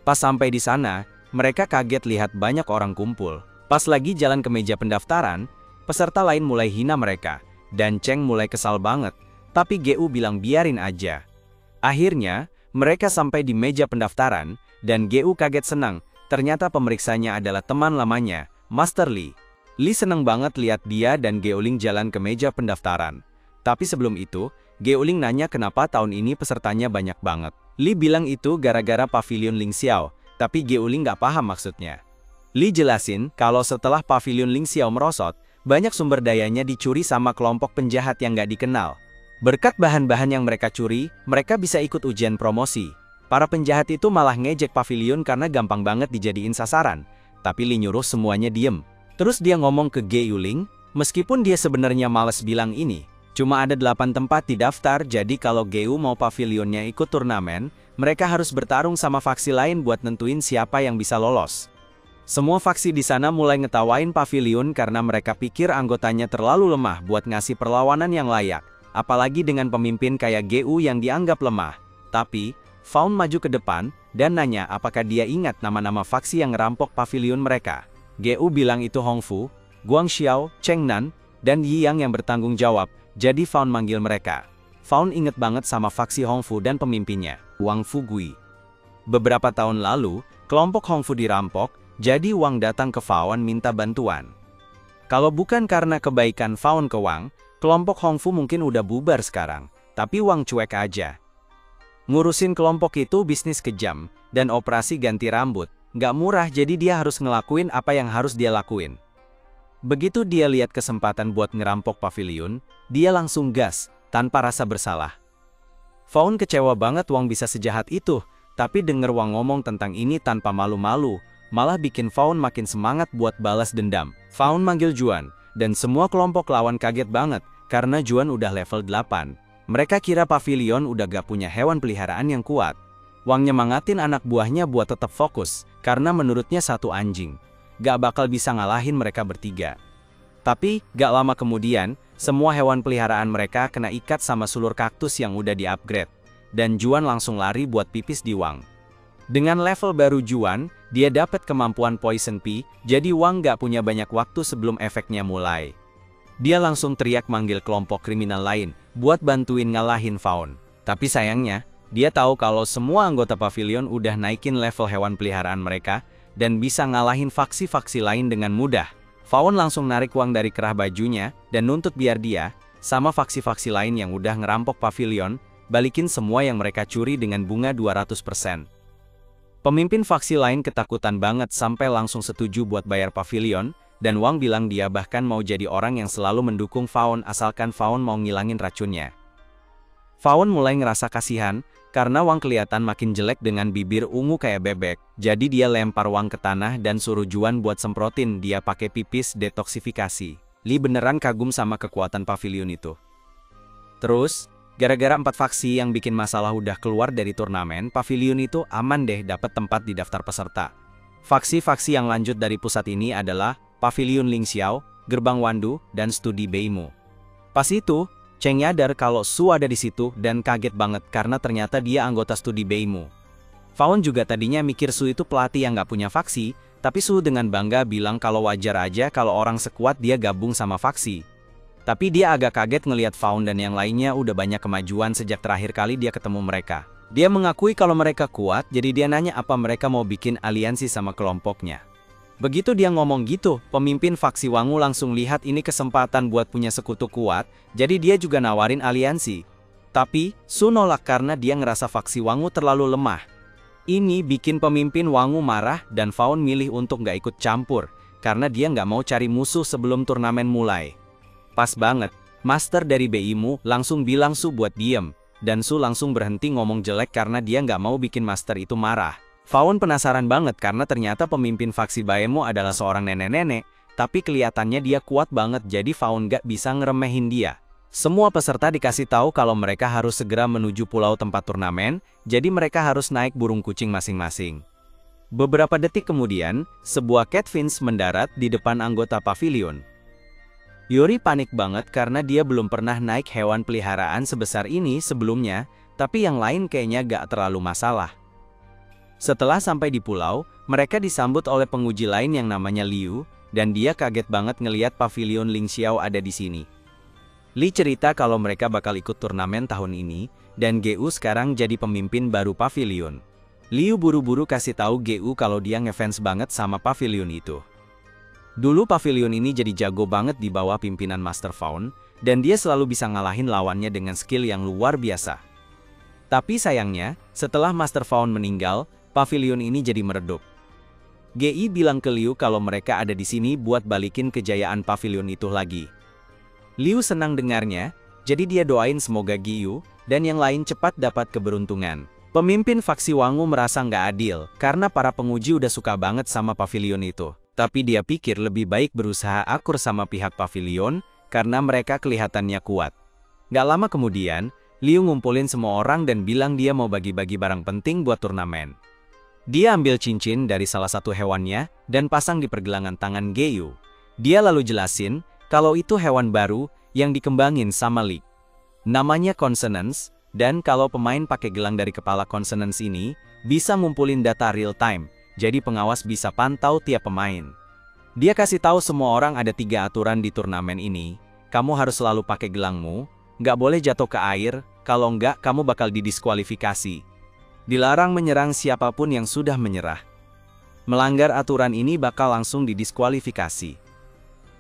Pas sampai di sana, mereka kaget lihat banyak orang kumpul. Pas lagi jalan ke meja pendaftaran, peserta lain mulai hina mereka, dan Cheng mulai kesal banget, tapi Geyu bilang biarin aja. Akhirnya, mereka sampai di meja pendaftaran, dan Geyu kaget senang, ternyata pemeriksanya adalah teman lamanya, Master Lee. Lee seneng banget lihat dia dan Geoling jalan ke meja pendaftaran. Tapi sebelum itu, Geoling nanya kenapa tahun ini pesertanya banyak banget. Lee bilang itu gara-gara pavilion Ling Xiao, tapi Geoling nggak paham maksudnya. Lee jelasin kalau setelah pavilion Ling Xiao merosot, banyak sumber dayanya dicuri sama kelompok penjahat yang nggak dikenal. Berkat bahan-bahan yang mereka curi, mereka bisa ikut ujian promosi. Para penjahat itu malah ngejek pavilion karena gampang banget dijadiin sasaran. Tapi Lee nyuruh semuanya diem. Terus dia ngomong ke Geoling, meskipun dia sebenarnya males bilang ini, cuma ada 8 tempat di daftar, jadi kalau Geyu mau pavilionnya ikut turnamen, mereka harus bertarung sama faksi lain buat nentuin siapa yang bisa lolos. Semua faksi di sana mulai ngetawain pavilion karena mereka pikir anggotanya terlalu lemah buat ngasih perlawanan yang layak, apalagi dengan pemimpin kayak Geyu yang dianggap lemah. Tapi, Fawn maju ke depan, dan nanya apakah dia ingat nama-nama faksi yang ngerampok pavilion mereka. Geyu bilang itu Hongfu, Guangxiao, Chengnan, dan Yiyang yang bertanggung jawab, jadi Fawn manggil mereka. Fawn inget banget sama faksi Hongfu dan pemimpinnya, Wang Fugui. Beberapa tahun lalu, kelompok Hongfu dirampok, jadi Wang datang ke Fawn minta bantuan. Kalau bukan karena kebaikan Fawn ke Wang, kelompok Hongfu mungkin udah bubar sekarang, tapi Wang cuek aja. Ngurusin kelompok itu bisnis kejam, dan operasi ganti rambut. Nggak murah, jadi dia harus ngelakuin apa yang harus dia lakuin. Begitu dia lihat kesempatan buat ngerampok pavilion, dia langsung gas, tanpa rasa bersalah. Fawn kecewa banget Wang bisa sejahat itu, tapi denger Wang ngomong tentang ini tanpa malu-malu, malah bikin Fawn makin semangat buat balas dendam. Fawn manggil Juan, dan semua kelompok lawan kaget banget, karena Juan udah level 8. Mereka kira pavilion udah gak punya hewan peliharaan yang kuat. Wang nyemangatin anak buahnya buat tetap fokus, karena menurutnya satu anjing gak bakal bisa ngalahin mereka bertiga. Tapi, gak lama kemudian, semua hewan peliharaan mereka kena ikat sama sulur kaktus yang udah di-upgrade, dan Juan langsung lari buat pipis di Wang. Dengan level baru Juan, dia dapat kemampuan Poison Pi, jadi Wang gak punya banyak waktu sebelum efeknya mulai. Dia langsung teriak manggil kelompok kriminal lain, buat bantuin ngalahin Fawn. Tapi sayangnya, dia tahu kalau semua anggota pavilion udah naikin level hewan peliharaan mereka, dan bisa ngalahin faksi-faksi lain dengan mudah. Fawn langsung narik Wang dari kerah bajunya, dan nuntut biar dia, sama faksi-faksi lain yang udah ngerampok pavilion, balikin semua yang mereka curi dengan bunga 200%. Pemimpin faksi lain ketakutan banget sampai langsung setuju buat bayar pavilion, dan Wang bilang dia bahkan mau jadi orang yang selalu mendukung Fawn asalkan Fawn mau ngilangin racunnya. Fawn mulai ngerasa kasihan, karena Wang kelihatan makin jelek dengan bibir ungu kayak bebek, jadi dia lempar Wang ke tanah dan suruh Juan buat semprotin dia pakai pipis detoksifikasi. Lee beneran kagum sama kekuatan pavilion itu. Terus, Gara-gara 4 faksi yang bikin masalah udah keluar dari turnamen, pavilion itu aman deh dapat tempat di daftar peserta. Faksi-faksi yang lanjut dari pusat ini adalah Pavilion Lingxiao, Gerbang Wandu, dan Studi Beimu. Pas itu, Cheng nyadar kalau Su ada di situ dan kaget banget karena ternyata dia anggota Studi Beimu. Faun juga tadinya mikir Su itu pelatih yang nggak punya faksi, tapi Su dengan bangga bilang kalau wajar aja kalau orang sekuat dia gabung sama faksi. Tapi dia agak kaget ngelihat Faun dan yang lainnya udah banyak kemajuan sejak terakhir kali dia ketemu mereka. Dia mengakui kalau mereka kuat, jadi dia nanya apa mereka mau bikin aliansi sama kelompoknya. Begitu dia ngomong gitu, pemimpin faksi Wangu langsung lihat ini kesempatan buat punya sekutu kuat, jadi dia juga nawarin aliansi. Tapi, Su nolak karena dia ngerasa faksi Wangu terlalu lemah. Ini bikin pemimpin Wangu marah dan Faun milih untuk nggak ikut campur, karena dia nggak mau cari musuh sebelum turnamen mulai. Pas banget, Master dari Beimu langsung bilang Su buat diem, dan Su langsung berhenti ngomong jelek karena dia nggak mau bikin Master itu marah. Faun penasaran banget karena ternyata pemimpin faksi Beimu adalah seorang nenek-nenek, tapi kelihatannya dia kuat banget jadi Faun gak bisa ngeremehin dia. Semua peserta dikasih tahu kalau mereka harus segera menuju pulau tempat turnamen, jadi mereka harus naik burung kucing masing-masing. Beberapa detik kemudian, sebuah Catfinch mendarat di depan anggota pavilion. Yuri panik banget karena dia belum pernah naik hewan peliharaan sebesar ini sebelumnya, tapi yang lain kayaknya gak terlalu masalah. Setelah sampai di pulau, mereka disambut oleh penguji lain yang namanya Liu, dan dia kaget banget ngelihat pavilion Lingxiao ada di sini. Li cerita kalau mereka bakal ikut turnamen tahun ini, dan Gu sekarang jadi pemimpin baru pavilion. Liu buru-buru kasih tahu Gu kalau dia ngefans banget sama pavilion itu. Dulu pavilion ini jadi jago banget di bawah pimpinan Master Faun, dan dia selalu bisa ngalahin lawannya dengan skill yang luar biasa. Tapi sayangnya, setelah Master Faun meninggal, pavilion ini jadi meredup. Gi bilang ke Liu kalau mereka ada di sini buat balikin kejayaan pavilion itu lagi. Liu senang dengarnya, jadi dia doain semoga Giyu dan yang lain cepat dapat keberuntungan. Pemimpin faksi Wangu merasa nggak adil, karena para penguji udah suka banget sama pavilion itu. Tapi dia pikir lebih baik berusaha akur sama pihak pavilion, karena mereka kelihatannya kuat. Nggak lama kemudian, Liu ngumpulin semua orang dan bilang dia mau bagi-bagi barang penting buat turnamen. Dia ambil cincin dari salah satu hewannya dan pasang di pergelangan tangan Giyu. Dia lalu jelasin kalau itu hewan baru yang dikembangin sama Li. Namanya Consonance, dan kalau pemain pakai gelang dari kepala Consonance ini, bisa ngumpulin data real time, jadi pengawas bisa pantau tiap pemain. Dia kasih tahu semua orang ada 3 aturan di turnamen ini. Kamu harus selalu pakai gelangmu, nggak boleh jatuh ke air, kalau nggak kamu bakal didiskualifikasi. Dilarang menyerang siapapun yang sudah menyerah. Melanggar aturan ini bakal langsung didiskualifikasi.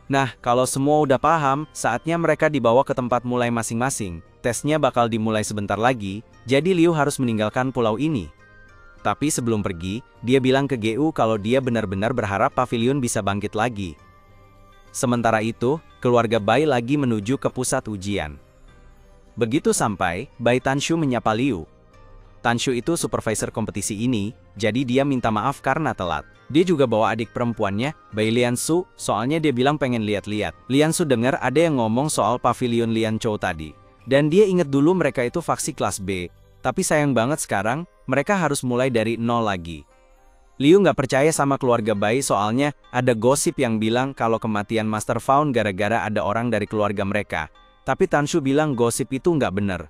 Nah, kalau semua udah paham, saatnya mereka dibawa ke tempat mulai masing-masing. Tesnya bakal dimulai sebentar lagi, jadi Liu harus meninggalkan pulau ini. Tapi sebelum pergi, dia bilang ke Gu kalau dia benar-benar berharap pavilion bisa bangkit lagi. Sementara itu, keluarga Bai lagi menuju ke pusat ujian. Begitu sampai, Bai Tanshu menyapa Liu. Tanshu itu supervisor kompetisi ini, jadi dia minta maaf karena telat. Dia juga bawa adik perempuannya, Bai Liansu, soalnya dia bilang pengen lihat-lihat. Liansu dengar ada yang ngomong soal pavilion Lianzhou tadi. Dan dia inget dulu mereka itu faksi kelas B, tapi sayang banget sekarang, mereka harus mulai dari nol lagi. Liu nggak percaya sama keluarga Bai soalnya ada gosip yang bilang kalau kematian Master Faun gara-gara ada orang dari keluarga mereka. Tapi Tanshu bilang gosip itu nggak bener.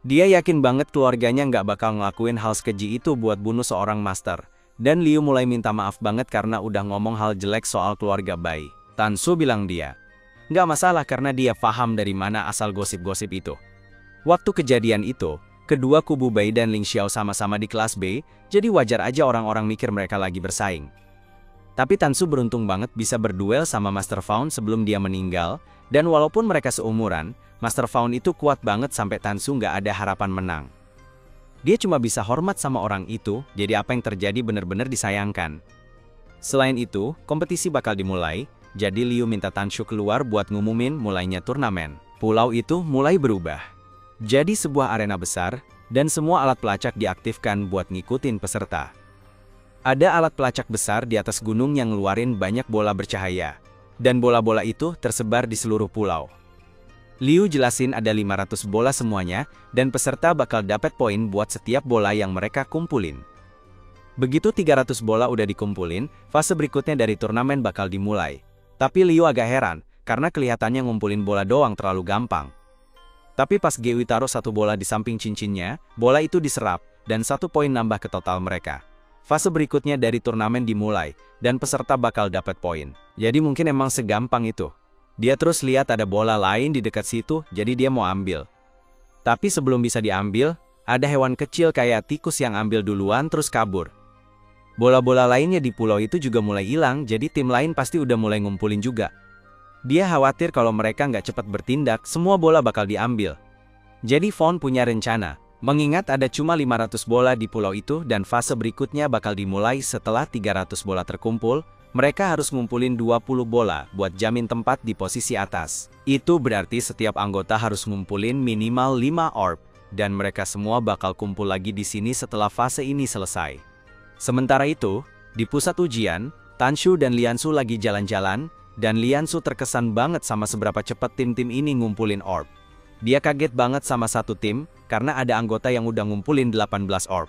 Dia yakin banget keluarganya nggak bakal ngelakuin hal sekeji itu buat bunuh seorang master. Dan Liu mulai minta maaf banget karena udah ngomong hal jelek soal keluarga Bai. Tanshu bilang dia nggak masalah karena dia paham dari mana asal gosip-gosip itu. Waktu kejadian itu, kedua kubu Bai dan Lingxiao sama-sama di kelas B, jadi wajar aja orang-orang mikir mereka lagi bersaing. Tapi Tanshu beruntung banget bisa berduel sama Master Faun sebelum dia meninggal, dan walaupun mereka seumuran, Master Faun itu kuat banget sampai Tanshu nggak ada harapan menang. Dia cuma bisa hormat sama orang itu, jadi apa yang terjadi benar-benar disayangkan. Selain itu, kompetisi bakal dimulai, jadi Liu minta Tanshu keluar buat ngumumin mulainya turnamen. Pulau itu mulai berubah. Jadi sebuah arena besar, dan semua alat pelacak diaktifkan buat ngikutin peserta. Ada alat pelacak besar di atas gunung yang ngeluarin banyak bola bercahaya, dan bola-bola itu tersebar di seluruh pulau. Liu jelasin ada 500 bola semuanya, dan peserta bakal dapat poin buat setiap bola yang mereka kumpulin. Begitu 300 bola udah dikumpulin, fase berikutnya dari turnamen bakal dimulai. Tapi Liu agak heran, karena kelihatannya ngumpulin bola doang terlalu gampang. Tapi pas Gewi taruh satu bola di samping cincinnya, bola itu diserap, dan 1 poin nambah ke total mereka. Fase berikutnya dari turnamen dimulai, dan peserta bakal dapat poin. Jadi mungkin emang segampang itu. Dia terus lihat ada bola lain di dekat situ, jadi dia mau ambil. Tapi sebelum bisa diambil, ada hewan kecil kayak tikus yang ambil duluan terus kabur. Bola-bola lainnya di pulau itu juga mulai hilang, jadi tim lain pasti udah mulai ngumpulin juga. Dia khawatir kalau mereka nggak cepat bertindak, semua bola bakal diambil. Jadi Fawn punya rencana. Mengingat ada cuma 500 bola di pulau itu dan fase berikutnya bakal dimulai setelah 300 bola terkumpul, mereka harus ngumpulin 20 bola buat jamin tempat di posisi atas. Itu berarti setiap anggota harus ngumpulin minimal 5 orb, dan mereka semua bakal kumpul lagi di sini setelah fase ini selesai. Sementara itu, di pusat ujian, Tanshu dan Lianshu lagi jalan-jalan, dan Lianshu terkesan banget sama seberapa cepat tim-tim ini ngumpulin orb. Dia kaget banget sama satu tim, karena ada anggota yang udah ngumpulin 18 orb.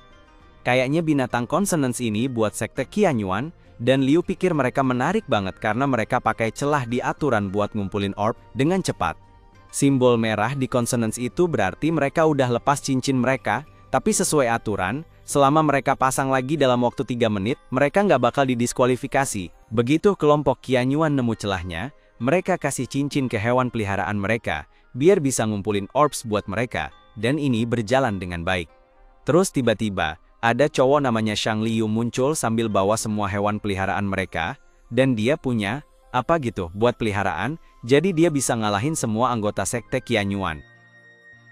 Kayaknya binatang consonance ini buat sekte Qianyuan, dan Liu pikir mereka menarik banget karena mereka pakai celah di aturan buat ngumpulin orb dengan cepat. Simbol merah di consonance itu berarti mereka udah lepas cincin mereka, tapi sesuai aturan, selama mereka pasang lagi dalam waktu 3 menit, mereka nggak bakal didiskualifikasi. Begitu kelompok Qianyuan nemu celahnya, mereka kasih cincin ke hewan peliharaan mereka, biar bisa ngumpulin orbs buat mereka, dan ini berjalan dengan baik. Terus tiba-tiba, ada cowok namanya Shang Liu muncul sambil bawa semua hewan peliharaan mereka, dan dia punya, apa gitu, buat peliharaan, jadi dia bisa ngalahin semua anggota sekte Qianyuan.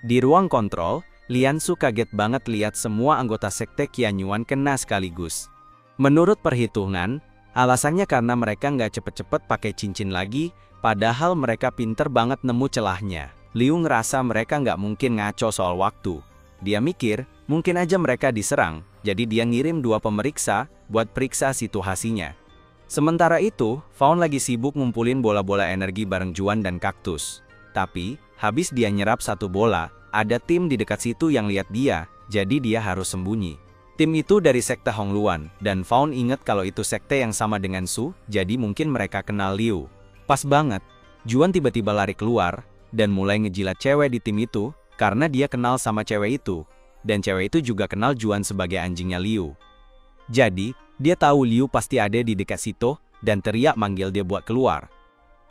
Di ruang kontrol, Lianshu kaget banget lihat semua anggota sekte Qianyuan kena sekaligus. Menurut perhitungan, alasannya karena mereka nggak cepet-cepet pakai cincin lagi, padahal mereka pinter banget nemu celahnya. Liu ngerasa mereka nggak mungkin ngaco soal waktu. Dia mikir, mungkin aja mereka diserang, jadi dia ngirim 2 pemeriksa buat periksa situasinya. Sementara itu, Fawn lagi sibuk ngumpulin bola-bola energi bareng Juan dan Kaktus. Tapi, habis dia nyerap 1 bola, ada tim di dekat situ yang lihat dia, jadi dia harus sembunyi. Tim itu dari sekte Hongluan, dan Fawn inget kalau itu sekte yang sama dengan Su, jadi mungkin mereka kenal Liu. Pas banget, Juan tiba-tiba lari keluar, dan mulai ngejilat cewek di tim itu, karena dia kenal sama cewek itu, dan cewek itu juga kenal Juan sebagai anjingnya Liu. Jadi, dia tahu Liu pasti ada di dekat situ, dan teriak manggil dia buat keluar.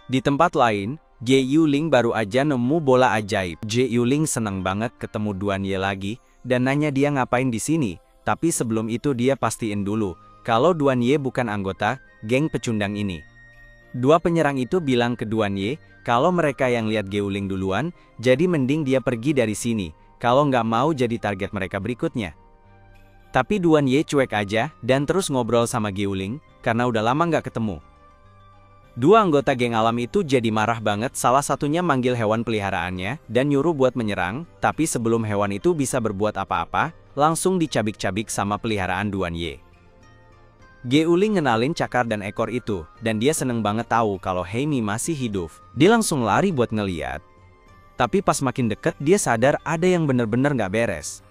Di tempat lain, Ge Yuling baru aja nemu bola ajaib. Ge Yuling senang banget ketemu Duan Ye lagi, dan nanya dia ngapain di sini, tapi sebelum itu dia pastiin dulu, kalau Duan Ye bukan anggota geng pecundang ini. 2 penyerang itu bilang ke Duan Ye, kalau mereka yang lihat Ge Yuling duluan, jadi mending dia pergi dari sini, kalau nggak mau jadi target mereka berikutnya. Tapi Duan Ye cuek aja, dan terus ngobrol sama Ge Yuling, karena udah lama nggak ketemu. 2 anggota geng alam itu jadi marah banget, salah satunya manggil hewan peliharaannya, dan nyuruh buat menyerang, tapi sebelum hewan itu bisa berbuat apa-apa, langsung dicabik-cabik sama peliharaan Duan Ye. Ge Yuling ngenalin cakar dan ekor itu, dan dia seneng banget tahu kalau Heimi masih hidup. Dia langsung lari buat ngeliat. Tapi pas makin deket, dia sadar ada yang bener-bener nggak beres.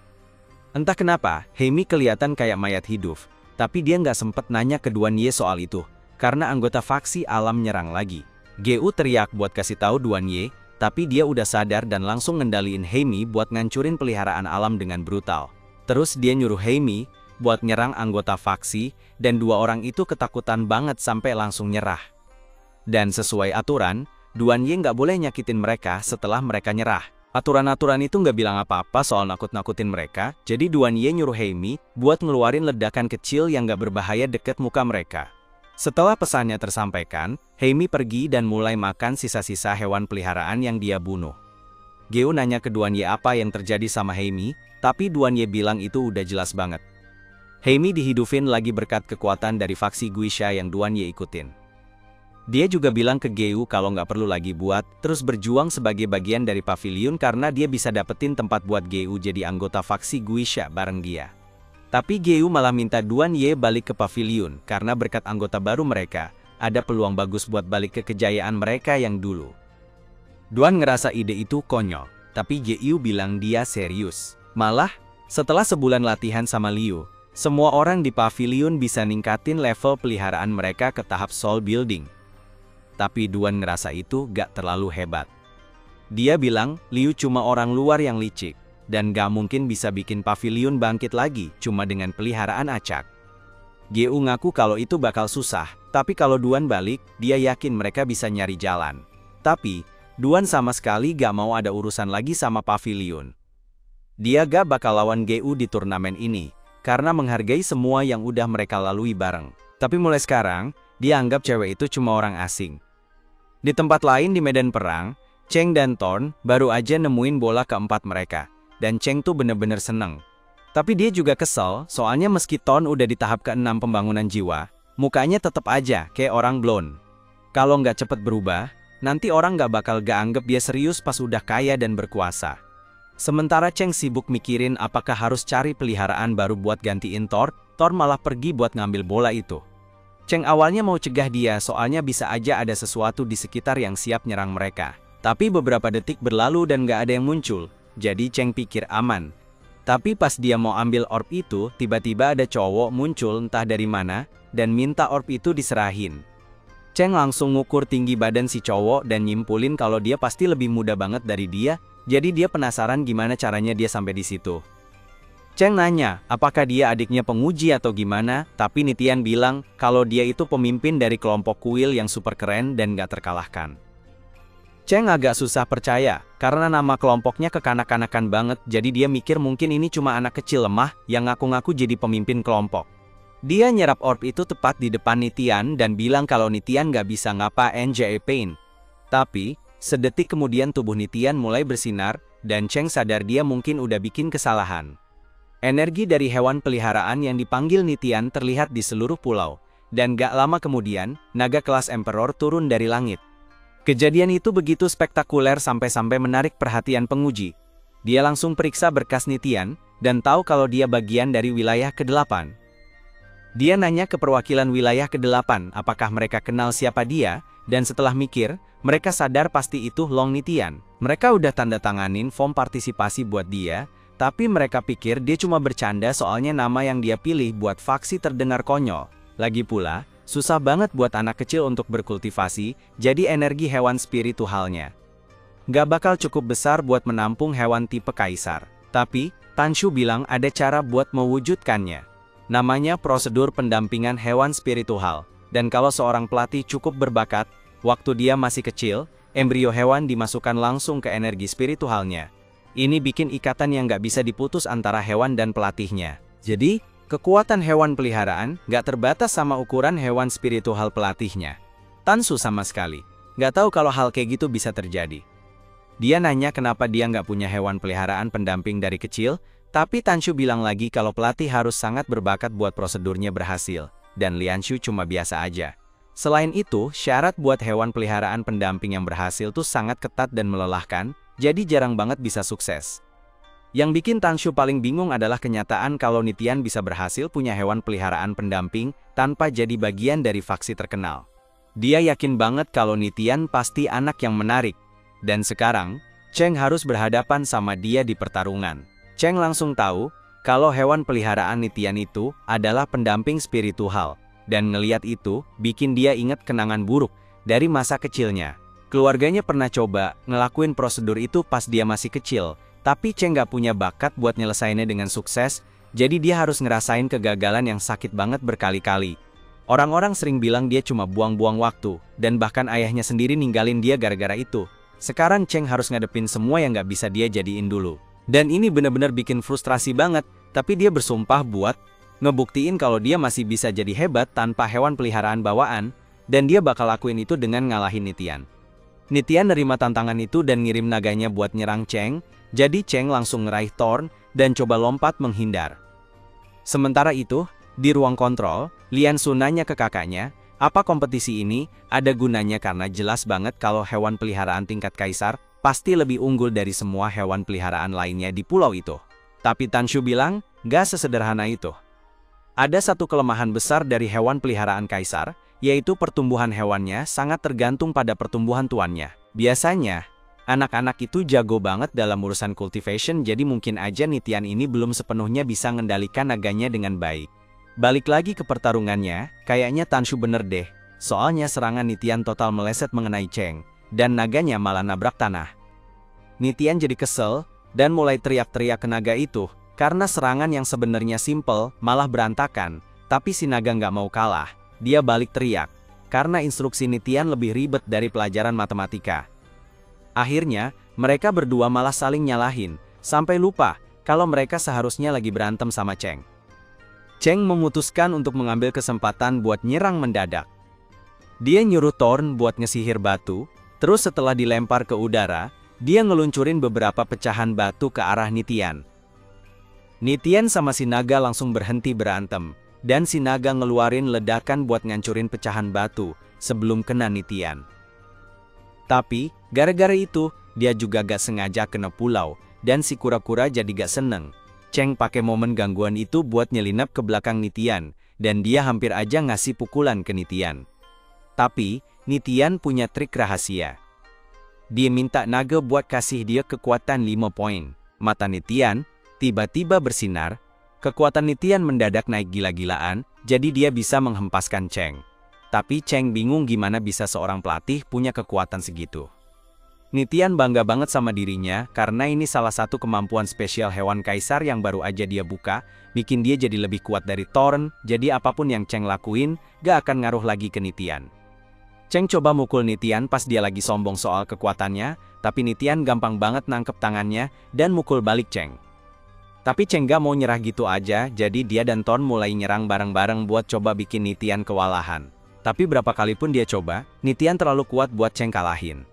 Entah kenapa, Heimi kelihatan kayak mayat hidup, tapi dia nggak sempet nanya ke Duan Ye soal itu, karena anggota faksi alam nyerang lagi. Gu teriak buat kasih tahu Duan Ye, tapi dia udah sadar dan langsung ngendaliin Heimi buat ngancurin peliharaan alam dengan brutal. Terus dia nyuruh Heimi buat nyerang anggota faksi, dan 2 orang itu ketakutan banget sampai langsung nyerah. Dan sesuai aturan, Duan Ye nggak boleh nyakitin mereka setelah mereka nyerah. Aturan-aturan itu nggak bilang apa-apa soal nakut-nakutin mereka, jadi Duan Ye nyuruh Heimi buat ngeluarin ledakan kecil yang nggak berbahaya deket muka mereka. Setelah pesannya tersampaikan, Heimi pergi dan mulai makan sisa-sisa hewan peliharaan yang dia bunuh. Geo nanya ke Duan Ye apa yang terjadi sama Heimi, tapi Duan Ye bilang itu udah jelas banget. Heimi dihidupin lagi berkat kekuatan dari faksi Guisha yang Duan Ye ikutin. Dia juga bilang ke Geu kalau nggak perlu lagi buat terus berjuang sebagai bagian dari pavilion karena dia bisa dapetin tempat buat Geu jadi anggota faksi Guisha bareng dia. Tapi Geu malah minta Duan Ye balik ke pavilion karena berkat anggota baru mereka, ada peluang bagus buat balik ke kejayaan mereka yang dulu. Duan ngerasa ide itu konyol, tapi Jiu bilang dia serius. Malah, setelah sebulan latihan sama Liu, semua orang di pavilion bisa ningkatin level peliharaan mereka ke tahap soul building. Tapi Duan ngerasa itu gak terlalu hebat. Dia bilang Liu cuma orang luar yang licik, dan gak mungkin bisa bikin pavilion bangkit lagi cuma dengan peliharaan acak. Jiu ngaku kalau itu bakal susah, tapi kalau Duan balik, dia yakin mereka bisa nyari jalan. Tapi, Duan sama sekali gak mau ada urusan lagi sama pavilion. Dia gak bakal lawan GU di turnamen ini, karena menghargai semua yang udah mereka lalui bareng. Tapi mulai sekarang, dia anggap cewek itu cuma orang asing. Di tempat lain di medan perang, Cheng dan Thorn baru aja nemuin bola keempat mereka, dan Cheng tuh bener-bener seneng. Tapi dia juga kesel, soalnya meski Thorn udah di tahap ke-6 pembangunan jiwa, mukanya tetap aja kayak orang blon. Kalau nggak cepet berubah, nanti orang nggak bakal gak anggap dia serius pas udah kaya dan berkuasa. Sementara Cheng sibuk mikirin apakah harus cari peliharaan baru buat gantiin Thorn, Thorn malah pergi buat ngambil bola itu. Cheng awalnya mau cegah dia soalnya bisa aja ada sesuatu di sekitar yang siap nyerang mereka. Tapi beberapa detik berlalu dan gak ada yang muncul, jadi Cheng pikir aman. Tapi pas dia mau ambil orb itu, tiba-tiba ada cowok muncul entah dari mana, dan minta orb itu diserahin. Cheng langsung ngukur tinggi badan si cowok dan nyimpulin kalau dia pasti lebih muda banget dari dia, jadi dia penasaran gimana caranya dia sampai di situ. Cheng nanya, apakah dia adiknya penguji atau gimana, tapi Nitian bilang kalau dia itu pemimpin dari kelompok kuil yang super keren dan gak terkalahkan. Cheng agak susah percaya, karena nama kelompoknya kekanak-kanakan banget, jadi dia mikir mungkin ini cuma anak kecil lemah yang ngaku-ngaku jadi pemimpin kelompok. Dia nyerap orb itu tepat di depan Nitian dan bilang kalau Nitian gak bisa ngapain Pain. Tapi, sedetik kemudian tubuh Nitian mulai bersinar, dan Cheng sadar dia mungkin udah bikin kesalahan. Energi dari hewan peliharaan yang dipanggil Nitian terlihat di seluruh pulau, dan gak lama kemudian, naga kelas Emperor turun dari langit. Kejadian itu begitu spektakuler sampai-sampai menarik perhatian penguji. Dia langsung periksa berkas Nitian, dan tahu kalau dia bagian dari wilayah ke-8. Dia nanya ke perwakilan wilayah ke-8 apakah mereka kenal siapa dia, dan setelah mikir, mereka sadar pasti itu Long Nitian. Mereka udah tanda tanganin form partisipasi buat dia, tapi mereka pikir dia cuma bercanda soalnya nama yang dia pilih buat faksi terdengar konyol. Lagi pula, susah banget buat anak kecil untuk berkultivasi, jadi energi hewan spiritualnya gak bakal cukup besar buat menampung hewan tipe kaisar. Tapi, Tanshu bilang ada cara buat mewujudkannya. Namanya prosedur pendampingan hewan spiritual, dan kalau seorang pelatih cukup berbakat, waktu dia masih kecil, embrio hewan dimasukkan langsung ke energi spiritualnya. Ini bikin ikatan yang gak bisa diputus antara hewan dan pelatihnya. Jadi, kekuatan hewan peliharaan gak terbatas sama ukuran hewan spiritual pelatihnya. Tanshu sama sekali gak tahu kalau hal kayak gitu bisa terjadi. Dia nanya kenapa dia gak punya hewan peliharaan pendamping dari kecil, tapi Tanshu bilang lagi kalau pelatih harus sangat berbakat buat prosedurnya berhasil, dan Lianshu cuma biasa aja. Selain itu, syarat buat hewan peliharaan pendamping yang berhasil tuh sangat ketat dan melelahkan, jadi jarang banget bisa sukses. Yang bikin Tanshu paling bingung adalah kenyataan kalau Nitian bisa berhasil punya hewan peliharaan pendamping tanpa jadi bagian dari faksi terkenal. Dia yakin banget kalau Nitian pasti anak yang menarik, dan sekarang, Cheng harus berhadapan sama dia di pertarungan. Cheng langsung tahu kalau hewan peliharaan Nitian itu adalah pendamping spiritual, dan ngeliat itu bikin dia ingat kenangan buruk dari masa kecilnya. Keluarganya pernah coba ngelakuin prosedur itu pas dia masih kecil, tapi Cheng gak punya bakat buat nyelesainnya dengan sukses, jadi dia harus ngerasain kegagalan yang sakit banget berkali-kali. Orang-orang sering bilang dia cuma buang-buang waktu, dan bahkan ayahnya sendiri ninggalin dia gara-gara itu. Sekarang Cheng harus ngadepin semua yang gak bisa dia jadiin dulu. Dan ini benar-benar bikin frustrasi banget, tapi dia bersumpah buat ngebuktiin kalau dia masih bisa jadi hebat tanpa hewan peliharaan bawaan, dan dia bakal lakuin itu dengan ngalahin Nitian. Nitian nerima tantangan itu dan ngirim naganya buat nyerang Cheng, jadi Cheng langsung ngeraih Thorn dan coba lompat menghindar. Sementara itu, di ruang kontrol, Lianshu nanya ke kakaknya, apa kompetisi ini ada gunanya karena jelas banget kalau hewan peliharaan tingkat kaisar pasti lebih unggul dari semua hewan peliharaan lainnya di pulau itu. Tapi Tanshu bilang, gak sesederhana itu. Ada satu kelemahan besar dari hewan peliharaan kaisar, yaitu pertumbuhan hewannya sangat tergantung pada pertumbuhan tuannya. Biasanya, Anak-anak itu jago banget dalam urusan cultivation, jadi mungkin aja Nitian ini belum sepenuhnya bisa mengendalikan naganya dengan baik. Balik lagi ke pertarungannya, kayaknya Tanshu bener deh. Soalnya serangan Nitian total meleset mengenai Cheng, dan naganya malah nabrak tanah. Nitian jadi kesel, dan mulai teriak-teriak ke naga itu, karena serangan yang sebenarnya simple, malah berantakan. Tapi si naga nggak mau kalah, dia balik teriak, karena instruksi Nitian lebih ribet dari pelajaran matematika. Akhirnya, mereka berdua malah saling nyalahin, sampai lupa kalau mereka seharusnya lagi berantem sama Cheng. Cheng memutuskan untuk mengambil kesempatan buat nyerang mendadak. Dia nyuruh Thorn buat ngesihir batu, terus setelah dilempar ke udara, dia ngeluncurin beberapa pecahan batu ke arah Nitian. Nitian sama si naga langsung berhenti berantem, dan si naga ngeluarin ledakan buat ngancurin pecahan batu sebelum kena Nitian. Tapi, gara-gara itu, dia juga gak sengaja kena pulau, dan si kura-kura jadi gak seneng. Cheng pakai momen gangguan itu buat nyelinap ke belakang Nitian, dan dia hampir aja ngasih pukulan ke Nitian. Tapi, Nitian punya trik rahasia. Dia minta naga buat kasih dia kekuatan 5 poin. Mata Nitian tiba-tiba bersinar, kekuatan Nitian mendadak naik gila-gilaan, jadi dia bisa menghempaskan Cheng. Tapi Cheng bingung gimana bisa seorang pelatih punya kekuatan segitu. Nitian bangga banget sama dirinya karena ini salah satu kemampuan spesial hewan kaisar yang baru aja dia buka, bikin dia jadi lebih kuat dari Thorn, jadi apapun yang Cheng lakuin, gak akan ngaruh lagi ke Nitian. Cheng coba mukul Nitian pas dia lagi sombong soal kekuatannya, tapi Nitian gampang banget nangkep tangannya dan mukul balik Cheng. Tapi Cheng gak mau nyerah gitu aja, jadi dia dan Thorn mulai nyerang bareng-bareng buat coba bikin Nitian kewalahan. Tapi berapa kali pun dia coba, Nitian terlalu kuat buat Cheng kalahin.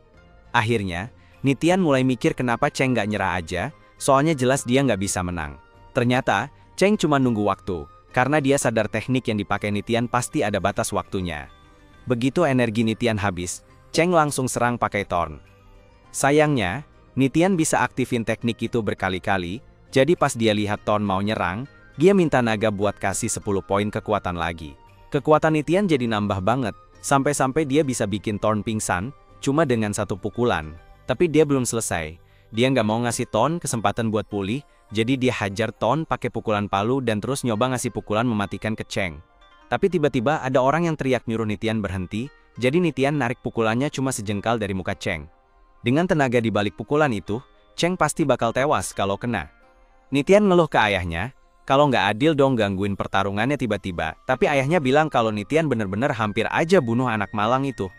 Akhirnya, Nitian mulai mikir kenapa Cheng gak nyerah aja, soalnya jelas dia nggak bisa menang. Ternyata, Cheng cuma nunggu waktu, karena dia sadar teknik yang dipakai Nitian pasti ada batas waktunya. Begitu energi Nitian habis, Cheng langsung serang pakai Thorn. Sayangnya, Nitian bisa aktifin teknik itu berkali-kali, jadi pas dia lihat Thorn mau nyerang, dia minta naga buat kasih 10 poin kekuatan lagi. Kekuatan Nitian jadi nambah banget, sampai-sampai dia bisa bikin Thorn pingsan, cuma dengan satu pukulan. Tapi dia belum selesai. Dia nggak mau ngasih Thorn kesempatan buat pulih, jadi dia hajar Thorn pakai pukulan palu dan terus nyoba ngasih pukulan mematikan ke Cheng. Tapi tiba-tiba ada orang yang teriak nyuruh Nitian berhenti, jadi Nitian narik pukulannya cuma sejengkal dari muka Cheng. Dengan tenaga di balik pukulan itu, Cheng pasti bakal tewas kalau kena. Nitian ngeluh ke ayahnya, kalau nggak adil dong gangguin pertarungannya tiba-tiba, tapi ayahnya bilang kalau Nitian bener-bener hampir aja bunuh anak malang itu.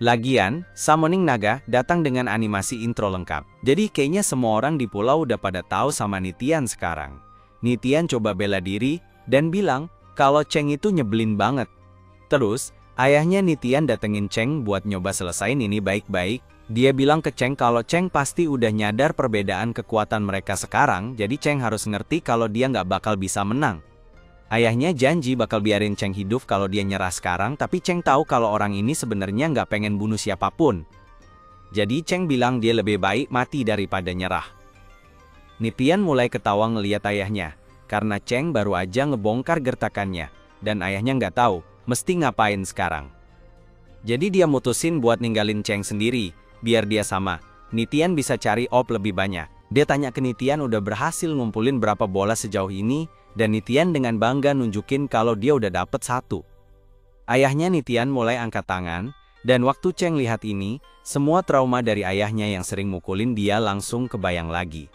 Lagian, Summoning Naga datang dengan animasi intro lengkap. Jadi kayaknya semua orang di pulau udah pada tahu sama Nitian sekarang. Nitian coba bela diri, dan bilang kalau Cheng itu nyebelin banget. Terus, ayahnya Nitian datengin Cheng buat nyoba selesain ini baik-baik. Dia bilang ke Cheng kalau Cheng pasti udah nyadar perbedaan kekuatan mereka sekarang, jadi Cheng harus ngerti kalau dia nggak bakal bisa menang. Ayahnya janji bakal biarin Cheng hidup kalau dia nyerah sekarang, tapi Cheng tahu kalau orang ini sebenarnya nggak pengen bunuh siapapun. Jadi Cheng bilang dia lebih baik mati daripada nyerah. Nitian mulai ketawa ngeliat ayahnya, karena Cheng baru aja ngebongkar gertakannya, dan ayahnya nggak tahu mesti ngapain sekarang. Jadi dia mutusin buat ninggalin Cheng sendiri, biar dia sama Nitian bisa cari op lebih banyak. Dia tanya ke Nitian udah berhasil ngumpulin berapa bola sejauh ini, dan Nitian dengan bangga nunjukin kalau dia udah dapet 1. Ayahnya Nitian mulai angkat tangan, dan waktu Cheng lihat ini, semua trauma dari ayahnya yang sering mukulin dia langsung kebayang lagi.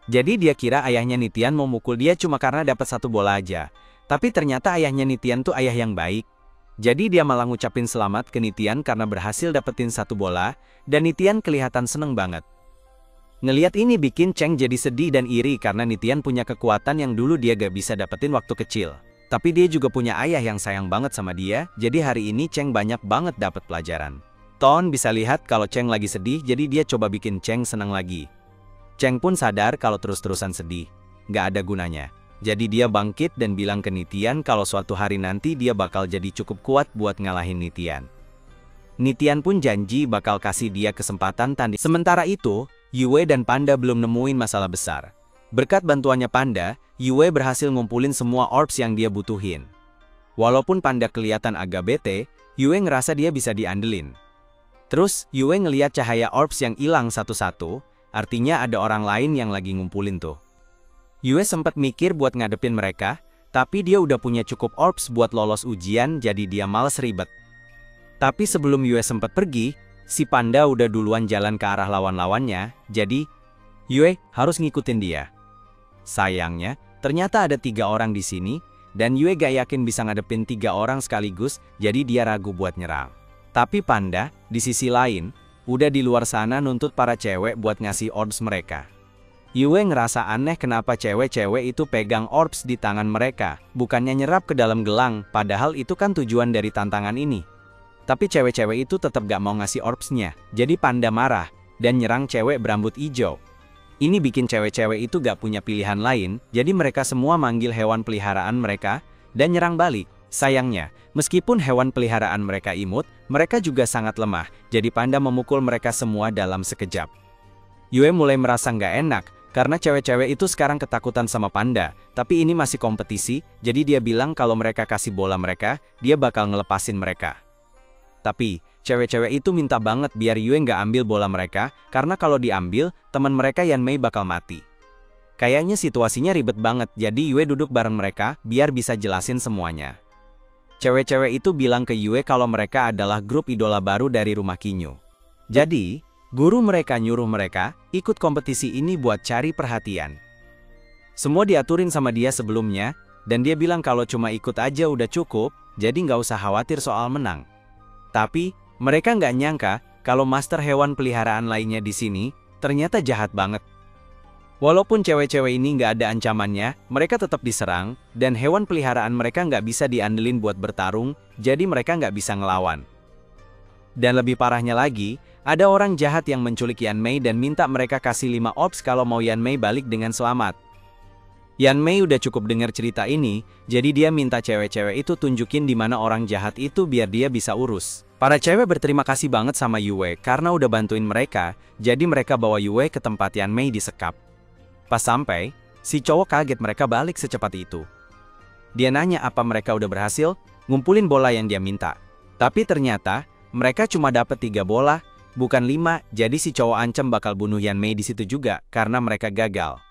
Jadi dia kira ayahnya Nitian mau mukul dia cuma karena dapat 1 bola aja. Tapi ternyata ayahnya Nitian tuh ayah yang baik. Jadi dia malah ngucapin selamat ke Nitian karena berhasil dapetin 1 bola, dan Nitian kelihatan seneng banget. Ngeliat ini bikin Cheng jadi sedih dan iri karena Nitian punya kekuatan yang dulu dia gak bisa dapetin waktu kecil. Tapi dia juga punya ayah yang sayang banget sama dia, jadi hari ini Cheng banyak banget dapet pelajaran. Thorn bisa lihat kalau Cheng lagi sedih, jadi dia coba bikin Cheng senang lagi. Cheng pun sadar kalau terus-terusan sedih, gak ada gunanya. Jadi dia bangkit dan bilang ke Nitian kalau suatu hari nanti dia bakal jadi cukup kuat buat ngalahin Nitian. Nitian pun janji bakal kasih dia kesempatan tanding. Sementara itu, Yue dan Panda belum nemuin masalah besar. Berkat bantuannya Panda, Yue berhasil ngumpulin semua orbs yang dia butuhin. Walaupun Panda kelihatan agak bete, Yue ngerasa dia bisa diandelin. Terus, Yue ngeliat cahaya orbs yang hilang satu-satu, artinya ada orang lain yang lagi ngumpulin tuh. Yue sempat mikir buat ngadepin mereka, tapi dia udah punya cukup orbs buat lolos ujian, jadi dia males ribet. Tapi sebelum Yue sempat pergi, si panda udah duluan jalan ke arah lawan-lawannya, jadi Yue harus ngikutin dia. Sayangnya, ternyata ada 3 orang di sini, dan Yue gak yakin bisa ngadepin 3 orang sekaligus, jadi dia ragu buat nyerang. Tapi panda, di sisi lain, udah di luar sana nuntut para cewek buat ngasih orbs mereka. Yue ngerasa aneh kenapa cewek-cewek itu pegang orbs di tangan mereka, bukannya nyerap ke dalam gelang, padahal itu kan tujuan dari tantangan ini. Tapi cewek-cewek itu tetap gak mau ngasih orbsnya, jadi panda marah, dan nyerang cewek berambut hijau. Ini bikin cewek-cewek itu gak punya pilihan lain, jadi mereka semua manggil hewan peliharaan mereka, dan nyerang balik. Sayangnya, meskipun hewan peliharaan mereka imut, mereka juga sangat lemah, jadi panda memukul mereka semua dalam sekejap. Yue mulai merasa nggak enak, karena cewek-cewek itu sekarang ketakutan sama panda, tapi ini masih kompetisi, jadi dia bilang kalau mereka kasih bola mereka, dia bakal ngelepasin mereka. Tapi, cewek-cewek itu minta banget biar Yue nggak ambil bola mereka, karena kalau diambil, teman mereka Yanmei bakal mati. Kayaknya situasinya ribet banget, jadi Yue duduk bareng mereka, biar bisa jelasin semuanya. Cewek-cewek itu bilang ke Yue kalau mereka adalah grup idola baru dari rumah Kinyu. Jadi, guru mereka nyuruh mereka ikut kompetisi ini buat cari perhatian. Semua diaturin sama dia sebelumnya, dan dia bilang kalau cuma ikut aja udah cukup, jadi nggak usah khawatir soal menang. Tapi, mereka nggak nyangka kalau master hewan peliharaan lainnya di sini ternyata jahat banget. Walaupun cewek-cewek ini nggak ada ancamannya, mereka tetap diserang, dan hewan peliharaan mereka nggak bisa diandelin buat bertarung, jadi mereka nggak bisa ngelawan. Dan lebih parahnya lagi, ada orang jahat yang menculik Yanmei dan minta mereka kasih 5 orbs kalau mau Yanmei balik dengan selamat. Yanmei udah cukup dengar cerita ini, jadi dia minta cewek-cewek itu tunjukin di mana orang jahat itu biar dia bisa urus. Para cewek berterima kasih banget sama Yue karena udah bantuin mereka, jadi mereka bawa Yue ke tempat Yanmei disekap. Pas sampai, si cowok kaget mereka balik secepat itu. Dia nanya apa mereka udah berhasil ngumpulin bola yang dia minta. Tapi ternyata, mereka cuma dapat 3 bola, bukan 5, jadi si cowok ancam bakal bunuh Yanmei di situ juga karena mereka gagal.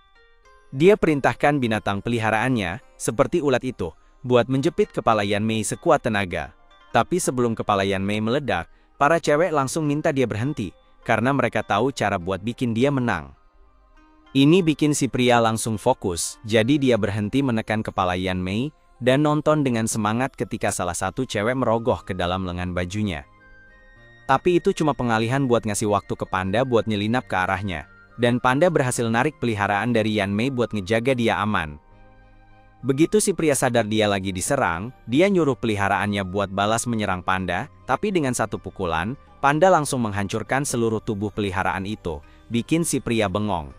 Dia perintahkan binatang peliharaannya, seperti ulat itu, buat menjepit kepala Yanmei sekuat tenaga. Tapi sebelum kepala Yanmei meledak, para cewek langsung minta dia berhenti, karena mereka tahu cara buat bikin dia menang. Ini bikin si pria langsung fokus, jadi dia berhenti menekan kepala Yanmei, dan nonton dengan semangat ketika salah satu cewek merogoh ke dalam lengan bajunya. Tapi itu cuma pengalihan buat ngasih waktu ke panda buat nyelinap ke arahnya, dan panda berhasil narik peliharaan dari Yanmei buat ngejaga dia aman. Begitu si pria sadar dia lagi diserang, dia nyuruh peliharaannya buat balas menyerang panda, tapi dengan satu pukulan, panda langsung menghancurkan seluruh tubuh peliharaan itu, bikin si pria bengong.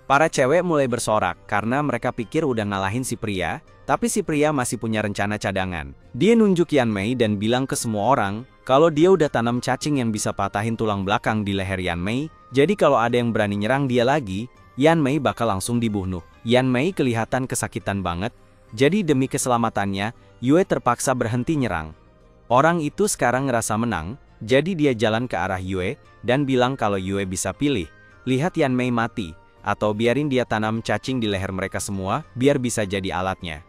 Para cewek mulai bersorak karena mereka pikir udah ngalahin si pria, tapi si pria masih punya rencana cadangan. Dia nunjuk Yanmei dan bilang ke semua orang kalau dia udah tanam cacing yang bisa patahin tulang belakang di leher Yanmei, jadi kalau ada yang berani nyerang dia lagi, Yanmei bakal langsung dibunuh. Yanmei kelihatan kesakitan banget, jadi demi keselamatannya, Yue terpaksa berhenti nyerang. Orang itu sekarang ngerasa menang, jadi dia jalan ke arah Yue dan bilang kalau Yue bisa pilih, lihat Yanmei mati, atau biarin dia tanam cacing di leher mereka semua, biar bisa jadi alatnya.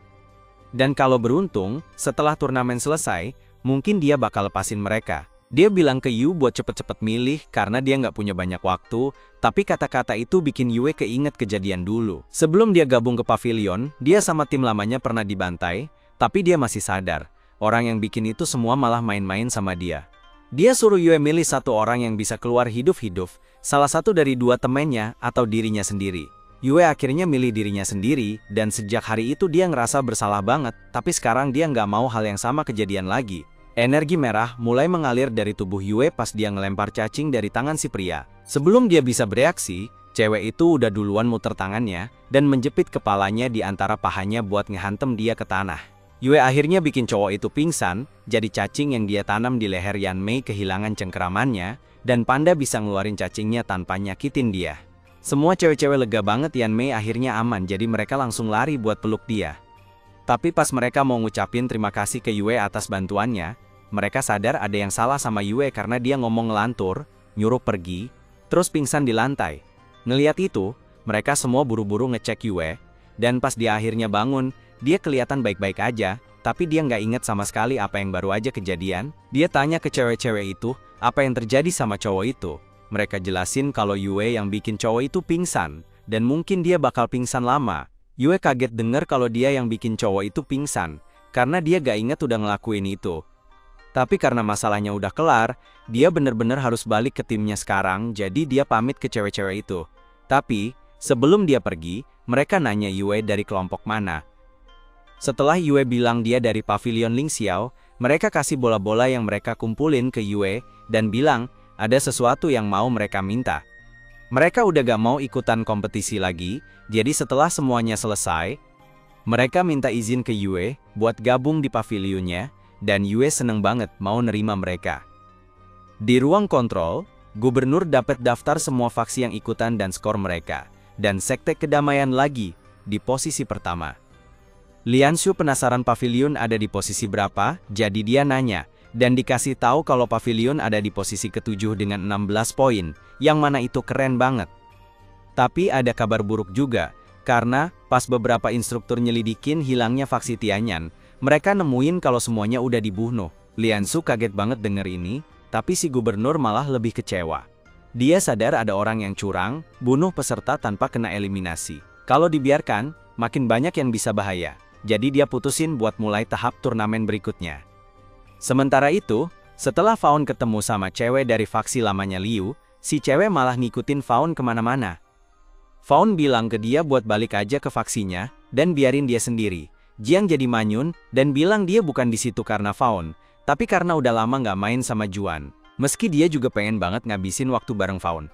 Dan kalau beruntung, setelah turnamen selesai, mungkin dia bakal lepasin mereka. Dia bilang ke Yu buat cepet-cepet milih karena dia nggak punya banyak waktu, tapi kata-kata itu bikin Yue keinget kejadian dulu. Sebelum dia gabung ke pavilion, dia sama tim lamanya pernah dibantai, tapi dia masih sadar. Orang yang bikin itu semua malah main-main sama dia. Dia suruh Yue milih satu orang yang bisa keluar hidup-hidup, salah satu dari 2 temennya atau dirinya sendiri. Yue akhirnya milih dirinya sendiri, dan sejak hari itu dia ngerasa bersalah banget, tapi sekarang dia nggak mau hal yang sama kejadian lagi. Energi merah mulai mengalir dari tubuh Yue pas dia ngelempar cacing dari tangan si pria. Sebelum dia bisa bereaksi, cewek itu udah duluan muter tangannya, dan menjepit kepalanya di antara pahanya buat ngehantem dia ke tanah. Yue akhirnya bikin cowok itu pingsan, jadi cacing yang dia tanam di leher Yanmei kehilangan cengkeramannya, dan panda bisa ngeluarin cacingnya tanpa nyakitin dia. Semua cewek-cewek lega banget Yanmei akhirnya aman, jadi mereka langsung lari buat peluk dia. Tapi pas mereka mau ngucapin terima kasih ke Yue atas bantuannya, mereka sadar ada yang salah sama Yue karena dia ngomong ngelantur, nyuruh pergi, terus pingsan di lantai. Ngeliat itu, mereka semua buru-buru ngecek Yue, dan pas dia akhirnya bangun, dia kelihatan baik-baik aja, tapi dia nggak inget sama sekali apa yang baru aja kejadian. Dia tanya ke cewek-cewek itu, apa yang terjadi sama cowok itu. Mereka jelasin kalau Yue yang bikin cowok itu pingsan, dan mungkin dia bakal pingsan lama. Yue kaget denger kalau dia yang bikin cowok itu pingsan, karena dia gak inget udah ngelakuin itu. Tapi karena masalahnya udah kelar, dia bener-bener harus balik ke timnya sekarang, jadi dia pamit ke cewek-cewek itu. Tapi, sebelum dia pergi, mereka nanya Yue dari kelompok mana. Setelah Yue bilang dia dari Pavilion Ling Xiao, mereka kasih bola-bola yang mereka kumpulin ke Yue, dan bilang, ada sesuatu yang mau mereka minta. Mereka udah gak mau ikutan kompetisi lagi, jadi setelah semuanya selesai, mereka minta izin ke Yue buat gabung di pavilionnya, dan Yue seneng banget mau nerima mereka. Di ruang kontrol, gubernur dapat daftar semua faksi yang ikutan dan skor mereka, dan sekte kedamaian lagi di posisi pertama. Lianshu penasaran pavilion ada di posisi berapa, jadi dia nanya, dan dikasih tahu kalau pavilion ada di posisi ke-7 dengan 16 poin, yang mana itu keren banget. Tapi ada kabar buruk juga, karena pas beberapa instruktur nyelidikin hilangnya faksi Tianyan, mereka nemuin kalau semuanya udah dibunuh. Lianshu kaget banget denger ini, tapi si gubernur malah lebih kecewa. Dia sadar ada orang yang curang, bunuh peserta tanpa kena eliminasi. Kalau dibiarkan, makin banyak yang bisa bahaya. Jadi dia putusin buat mulai tahap turnamen berikutnya. Sementara itu, setelah Faun ketemu sama cewek dari faksi lamanya Liu, si cewek malah ngikutin Faun kemana-mana. Faun bilang ke dia buat balik aja ke faksinya, dan biarin dia sendiri. Jiang jadi manyun, dan bilang dia bukan di situ karena Faun, tapi karena udah lama nggak main sama Juan. Meski dia juga pengen banget ngabisin waktu bareng Faun.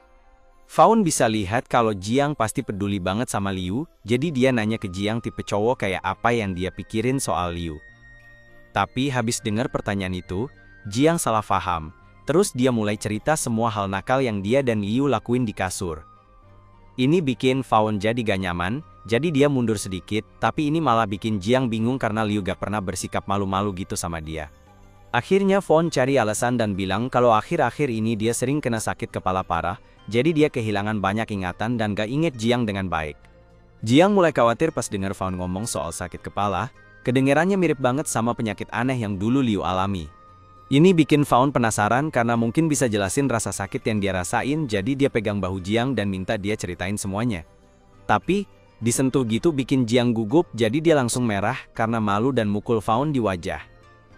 Faun bisa lihat kalau Jiang pasti peduli banget sama Liu, jadi dia nanya ke Jiang tipe cowok kayak apa yang dia pikirin soal Liu. Tapi habis dengar pertanyaan itu, Jiang salah paham. Terus dia mulai cerita semua hal nakal yang dia dan Liu lakuin di kasur. Ini bikin Faun jadi gak nyaman, jadi dia mundur sedikit, tapi ini malah bikin Jiang bingung karena Liu gak pernah bersikap malu-malu gitu sama dia. Akhirnya Faun cari alasan dan bilang kalau akhir-akhir ini dia sering kena sakit kepala parah, jadi dia kehilangan banyak ingatan dan gak inget Jiang dengan baik. Jiang mulai khawatir pas dengar Faun ngomong soal sakit kepala. Kedengarannya mirip banget sama penyakit aneh yang dulu Liu alami. Ini bikin Faun penasaran karena mungkin bisa jelasin rasa sakit yang dia rasain, jadi dia pegang bahu Jiang dan minta dia ceritain semuanya. Tapi, disentuh gitu bikin Jiang gugup, jadi dia langsung merah karena malu dan mukul Faun di wajah.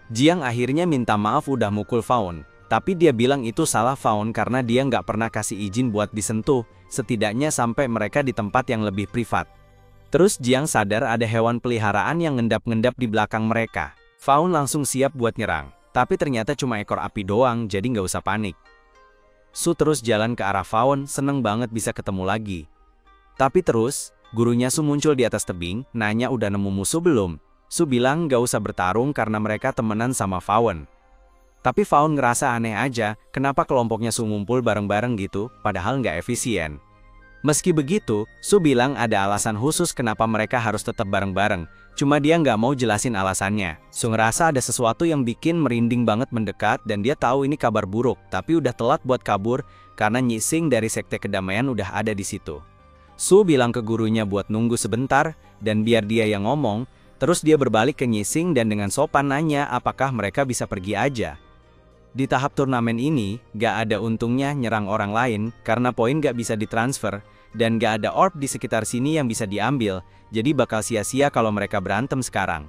Jiang akhirnya minta maaf udah mukul Faun, tapi dia bilang itu salah Faun karena dia nggak pernah kasih izin buat disentuh, setidaknya sampai mereka di tempat yang lebih privat. Terus Jiang sadar ada hewan peliharaan yang ngendap-ngendap di belakang mereka. Faun langsung siap buat nyerang, tapi ternyata cuma ekor api doang, jadi nggak usah panik. Su terus jalan ke arah Faun, seneng banget bisa ketemu lagi. Tapi terus, gurunya Su muncul di atas tebing, nanya udah nemu musuh belum. Su bilang nggak usah bertarung karena mereka temenan sama Faun. Tapi Faun ngerasa aneh aja, kenapa kelompoknya Su ngumpul bareng-bareng gitu, padahal nggak efisien. Meski begitu, Su bilang ada alasan khusus kenapa mereka harus tetap bareng-bareng, cuma dia nggak mau jelasin alasannya. Su ngerasa ada sesuatu yang bikin merinding banget mendekat dan dia tahu ini kabar buruk, tapi udah telat buat kabur karena Nyixing dari Sekte Kedamaian udah ada di situ. Su bilang ke gurunya buat nunggu sebentar dan biar dia yang ngomong, terus dia berbalik ke Nyixing dan dengan sopan nanya apakah mereka bisa pergi aja. Di tahap turnamen ini, gak ada untungnya nyerang orang lain karena poin gak bisa ditransfer, dan gak ada orb di sekitar sini yang bisa diambil, jadi bakal sia-sia kalau mereka berantem sekarang.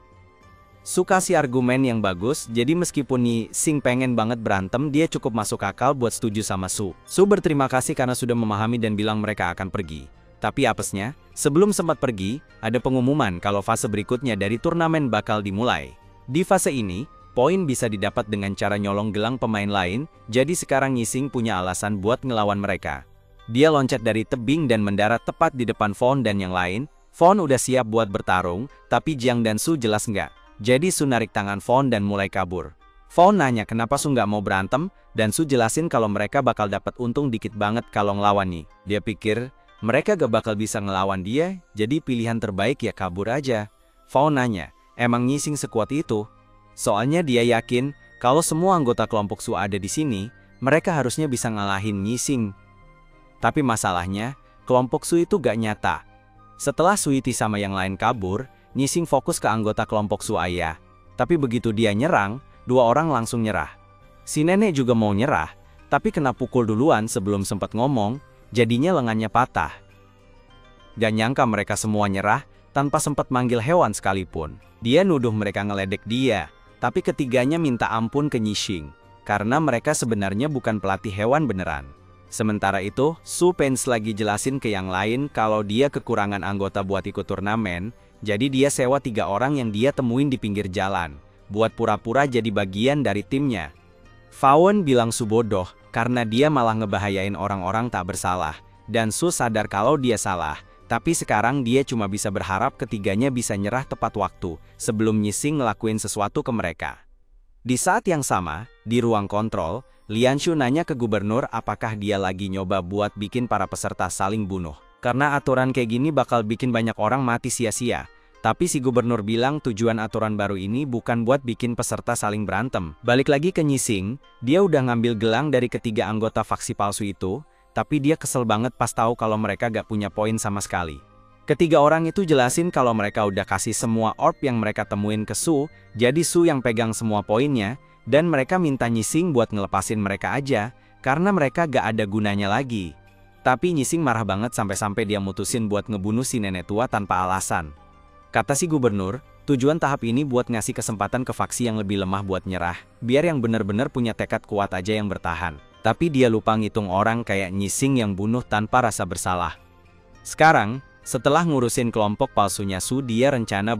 Su kasih argumen yang bagus, jadi meskipun Nyixing pengen banget berantem, dia cukup masuk akal buat setuju sama Su. Su berterima kasih karena sudah memahami dan bilang mereka akan pergi. Tapi apesnya, sebelum sempat pergi, ada pengumuman kalau fase berikutnya dari turnamen bakal dimulai. Di fase ini, poin bisa didapat dengan cara nyolong gelang pemain lain, jadi sekarang Nyixing punya alasan buat ngelawan mereka. Dia loncat dari tebing dan mendarat tepat di depan Faun dan yang lain. Faun udah siap buat bertarung, tapi Jiang dan Su jelas nggak. Jadi Su narik tangan Faun dan mulai kabur. Faun nanya kenapa Su nggak mau berantem, dan Su jelasin kalau mereka bakal dapat untung dikit banget kalau ngelawan nih. Dia pikir, mereka gak bakal bisa ngelawan dia, jadi pilihan terbaik ya kabur aja. Faun nanya, emang Nyixing sekuat itu? Soalnya dia yakin, Kalau semua anggota kelompok Su ada di sini, mereka harusnya bisa ngalahin Nyixing. Tapi masalahnya, kelompok Su itu gak nyata. Setelah Suiti sama yang lain kabur, Nyixing fokus ke anggota kelompok Su Ayah. Tapi begitu dia nyerang, dua orang langsung nyerah. Si nenek juga mau nyerah, tapi kena pukul duluan sebelum sempat ngomong, jadinya lengannya patah. Gak nyangka mereka semua nyerah, tanpa sempat manggil hewan sekalipun. Dia nuduh mereka ngeledek dia, tapi ketiganya minta ampun ke Nyixing, karena mereka sebenarnya bukan pelatih hewan beneran. Sementara itu, Su Pens lagi jelasin ke yang lain kalau dia kekurangan anggota buat ikut turnamen, jadi dia sewa 3 orang yang dia temuin di pinggir jalan, buat pura-pura jadi bagian dari timnya. Fawn bilang Su bodoh, karena dia malah ngebahayain orang-orang tak bersalah, dan Su sadar kalau dia salah, tapi sekarang dia cuma bisa berharap ketiganya bisa nyerah tepat waktu, sebelum Nyixing ngelakuin sesuatu ke mereka. Di saat yang sama, di ruang kontrol, Lianshu nanya ke gubernur apakah dia lagi nyoba buat bikin para peserta saling bunuh. Karena aturan kayak gini bakal bikin banyak orang mati sia-sia. Tapi si gubernur bilang tujuan aturan baru ini bukan buat bikin peserta saling berantem. Balik lagi ke Nyixing, dia udah ngambil gelang dari ketiga anggota faksi palsu itu, tapi dia kesel banget pas tahu kalau mereka gak punya poin sama sekali. Ketiga orang itu jelasin kalau mereka udah kasih semua orb yang mereka temuin ke Su, jadi Su yang pegang semua poinnya, dan mereka minta Nyixing buat ngelepasin mereka aja, karena mereka gak ada gunanya lagi. Tapi Nyixing marah banget sampai-sampai dia mutusin buat ngebunuh si nenek tua tanpa alasan. Kata si gubernur, tujuan tahap ini buat ngasih kesempatan ke faksi yang lebih lemah buat nyerah, biar yang bener-bener punya tekad kuat aja yang bertahan. Tapi dia lupa ngitung orang kayak Nyixing yang bunuh tanpa rasa bersalah. Sekarang, setelah ngurusin kelompok palsunya Su, dia rencana